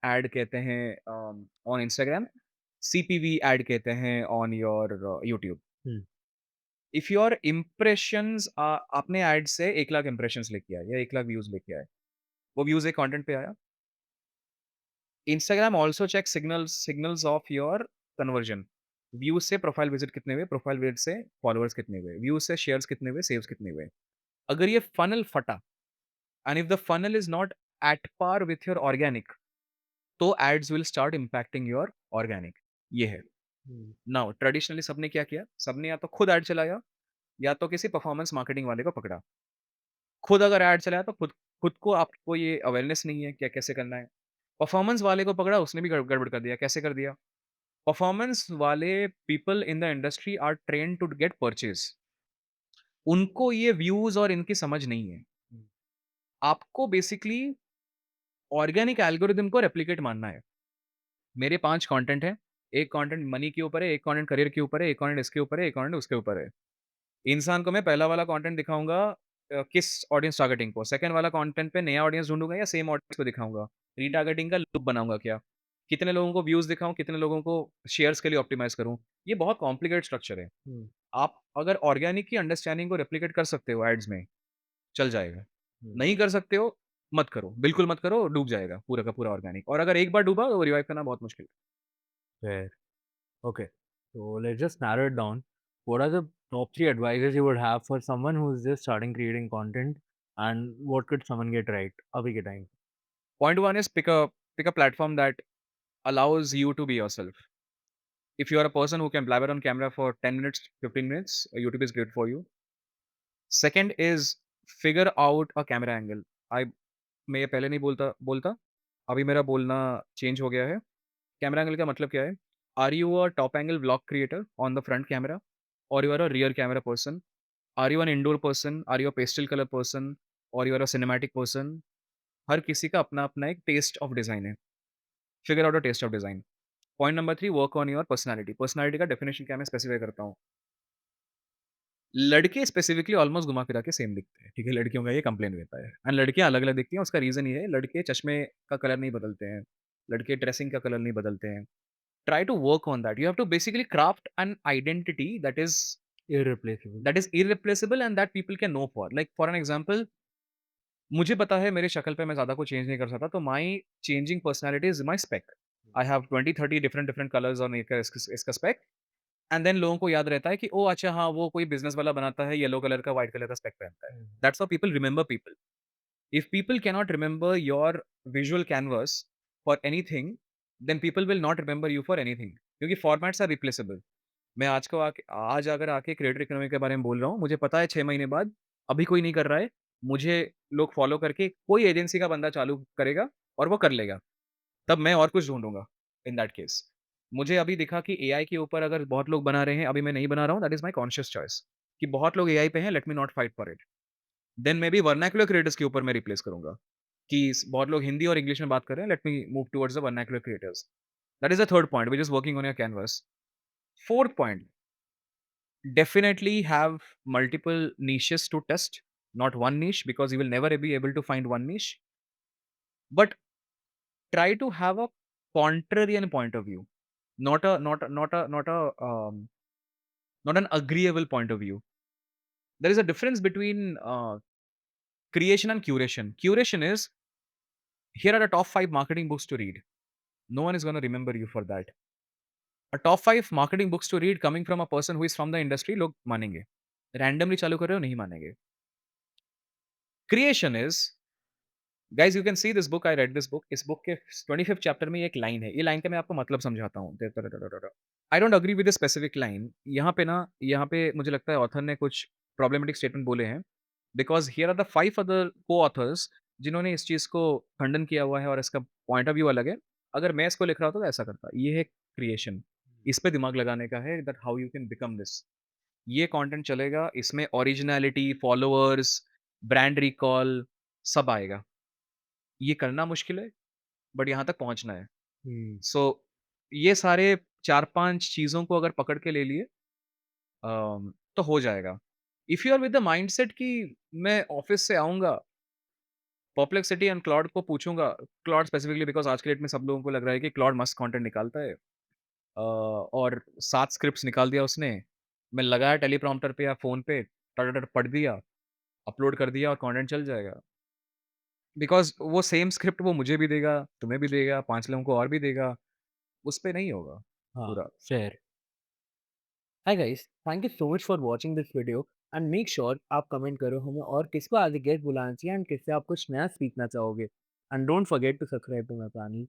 A: एड कहते हैं ऑन इंस्टाग्राम, सीपीवी एड कहते हैं ऑन योर यूट्यूब।
B: है।
A: इफ योर इंप्रेशंस, आपने एड से 1 लाख इंप्रेशंस लेके आए या 1 लाख व्यूज लेके आए, वो व्यूज एक कंटेंट पे आया, Instagram also check signals of your conversion. Views से प्रोफाइल विज़िट कितने हुए, प्रोफाइल विज़िट से फॉलोवर्स कितने हुए, व्यूज़ से शेयर्स कितने हुए, सेव्स कितने हुए। अगर ये फनल फटा and if the funnel is not at par with your organic, तो ads will start impacting your organic. ये है।
B: हुँ,
A: नाउ ट्रेडिशनली सबने क्या किया? सबने या तो खुद ऐड चलाया या तो किसी परफॉर्मेंस मार्केटिंग वाले को पकड़ा। खुद अगर ऐड चलाया तो खुद खुद को आपको ये अवेयरनेस नहीं है क्या कैसे करना है। परफॉर्मेंस वाले को पकड़ा उसने भी गड़बड़ कर दिया। कैसे कर दिया? परफॉर्मेंस वाले people in the industry are trained to get purchase. उनको ये व्यूज़ और इनकी समझ नहीं है।
B: हुँ,
A: आपको बेसिकली ऑर्गेनिक एल्गोरिदम को रेप्लिकेट मानना है। मेरे 5 कंटेंट हैं। एक कंटेंट मनी के ऊपर है, एक कंटेंट करियर के ऊपर है, एक कंटेंट इसके ऊपर है, एक कंटेंट उसके ऊपर है। इंसान को मैं पहला वाला कंटेंट दिखाऊँगा किस ऑडियंस टारगेटिंग को, सेकंड वाला कंटेंट पे नया ऑडियंस ढूँढूँगा या सेम ऑडियंस को दिखाऊँगा। रीटारगेटिंग का लूप बनाऊँगा क्या? कितने लोगों को व्यूज़ दिखाऊँ, कितने लोगों को शेयर्स के लिए ऑप्टिमाइज़ करूँ। ये बहुत कॉम्प्लिकेटेड स्ट्रक्चर है।
B: हुँ,
A: आप अगर ऑर्गेनिक की अंडरस्टैंडिंग को रेप्लिकेट कर सकते हो एड्स में, चल जाएगा।
B: हुँ,
A: नहीं कर सकते हो, मत करो, बिल्कुल मत करो, डूब जाएगा पूरा का पूरा ऑर्गेनिक और अगर एक बार डूबा तो रिवाइव करना बहुत मुश्किल है।
B: fair. Okay, so let's just narrow it down. What are the top 3 advices you would have for someone who's just starting creating content, and what could someone get right अभी के time?
A: Point 1 is pick a platform that allows you to be yourself. If you are a person who can blabber on camera for 10 minutes, 15 minutes, YouTube is great for you. Second is figure out a camera angle. I मैं ये पहले नहीं बोलता, अभी मेरा बोलना change हो गया है। कैमरा एंगल का मतलब क्या है? Are you a top angle vlog creator on the front camera और you are a rear camera person? Are you an indoor person? Are you a pastel colour person? और you are a cinematic person? हर किसी का अपना-अपना एक taste of design है। Figure out a taste of design. Point number 3 work on your personality. Personality का definition क्या है मैं स्पेसिफाई करता हूँ। लड़के स्पेसिफिकली ऑलमोस्ट घुमा-फिरा के सेम दिखते हैं, ठीक है? लड़कियों का ये कंप्लेन रहता है एंड लड़कियाँ अलग-अलग दिखती हैं, उसका रीज़न ये है, लड़के चश्मे का कलर नहीं बदलते हैं, लड़के ड्रेसिंग का कलर नहीं बदलते हैं। Try to work on that, you have to basically craft an identity
B: Irreplaceable.
A: That is irreplaceable and that people can know for. Like for an example मुझे पता है मेरी शक्ल पे मैं ज़्यादा कुछ चेंज नहीं कर सकता, तो my changing personality is my spec. I have 20-30 different colours on इसका स्पेक एंड देन लोगों को याद रहता है कि ओह! अच्छा हाँ, वो कोई बिज़नेस वाला बनाता है, येलो कलर का, व्हाइट कलर का स्पेक पहनता है।
B: Hmm,
A: that's how people remember people. If people cannot remember your visual canvas for anything, then people will not remember you for anything क्योंकि फॉर्मेट्स आर रिप्लेसेबल। मैं आज अगर आके creator economy के बारे में बोल रहा हूँ, मुझे पता है 6 महीने बाद अभी कोई नहीं कर रहा है, मुझे लोग फॉलो करके कोई एजेंसी का बंदा चालू करेगा और वो कर लेगा। तब मैं और कुछ ढूँढूँगा इन दैट केस। मुझे अभी दिखा कि एआई के ऊपर अगर बहुत लोग बना रहे हैं, अभी मैं नहीं बना रहा हूँ, that is my conscious choice कि बहुत लोग एआई पे हैं, let me not fight for it. Then maybe vernacular creators के ऊपर मैं रिप्लेस करूँगा कि बहुत लोग हिंदी और इंग्लिश में बात कर रहे हैं, let me move towards the vernacular creators. That is the third point which is working on your canvas. Fourth point, definitely have multiple niches to test, not one niche because you will never be able to find one niche, but try to have a contrarian point of view, not an agreeable point of view. There is a difference between creation and curation. Curation is here are the top 5 marketing books to read. No one is going to remember you for that. A top 5 marketing books to read coming from a person who is from the industry, लोग मानेंगे. Randomly चालू कर रहे हो नहीं मानेंगे. Creation is guys you can see this book, I read this book. इस book के 25th चैप्टर में ये एक लाइन है। ये लाइन का मैं आपको मतलब समझाता हूँ। I don't agree with this specific line. यहाँ पे मुझे लगता है ऑथर ने कुछ प्रॉब्लमेटिक स्टेटमेंट बोले हैं। Because here are the 5 other co-authors जिन्होंने इस चीज़ को खंडन किया हुआ है और इसका पॉइंट ऑफ व्यू अलग है। अगर मैं इसको लिख रहा होता तो ऐसा करता। ये है क्रिएशन। इस पे दिमाग लगाने का है that how you can become this. ये कंटेंट चलेगा, इसमें ओरिजिनैलिटी, फॉलोवर्स, ब्रांड रिकॉल सब आएगा। ये करना मुश्किल है, बट यहाँ तक पहुँचना है।
B: हुँ,
A: सो ये सारे 4-5 चीज़ों को अगर पकड़ के ले लिए तो हो जाएगा। If you are with the mindset कि मैं ऑफ़िस से आऊँगा, परप्लेक्सिटी एंड क्लॉड को पूछूँगा, क्लॉड स्पेसिफिकली बिकॉज़ आज के डेट में सब लोगों को लग रहा है कि क्लॉड मस्त कंटेंट निकालता है। और 7 स्क्रिप्ट्स निकाल दिया उसने। मैं लगाया टेलीप्रॉम्प्टर पे या फ़ोन पे, टक-टक-टक पढ़ दिया, अपलोड कर दिया और कंटेंट चल जाएगा। बिकॉज़ वो सेम स्क्रिप्ट वो मुझे भी देगा, तुम्हें भी देगा, 5 लोगों को और भी देगा, उस पे नहीं होगा
B: हाँ,
A: पूरा।
B: fair. Hi guys, thank you so much for watching this video and make sure आप कमेंट करो हमें और किसको आगे गेस्ट बुलाना चाहिए एंड किससे आप कुछ नया सीखना चाहोगे, and don't forget to subscribe to my channel.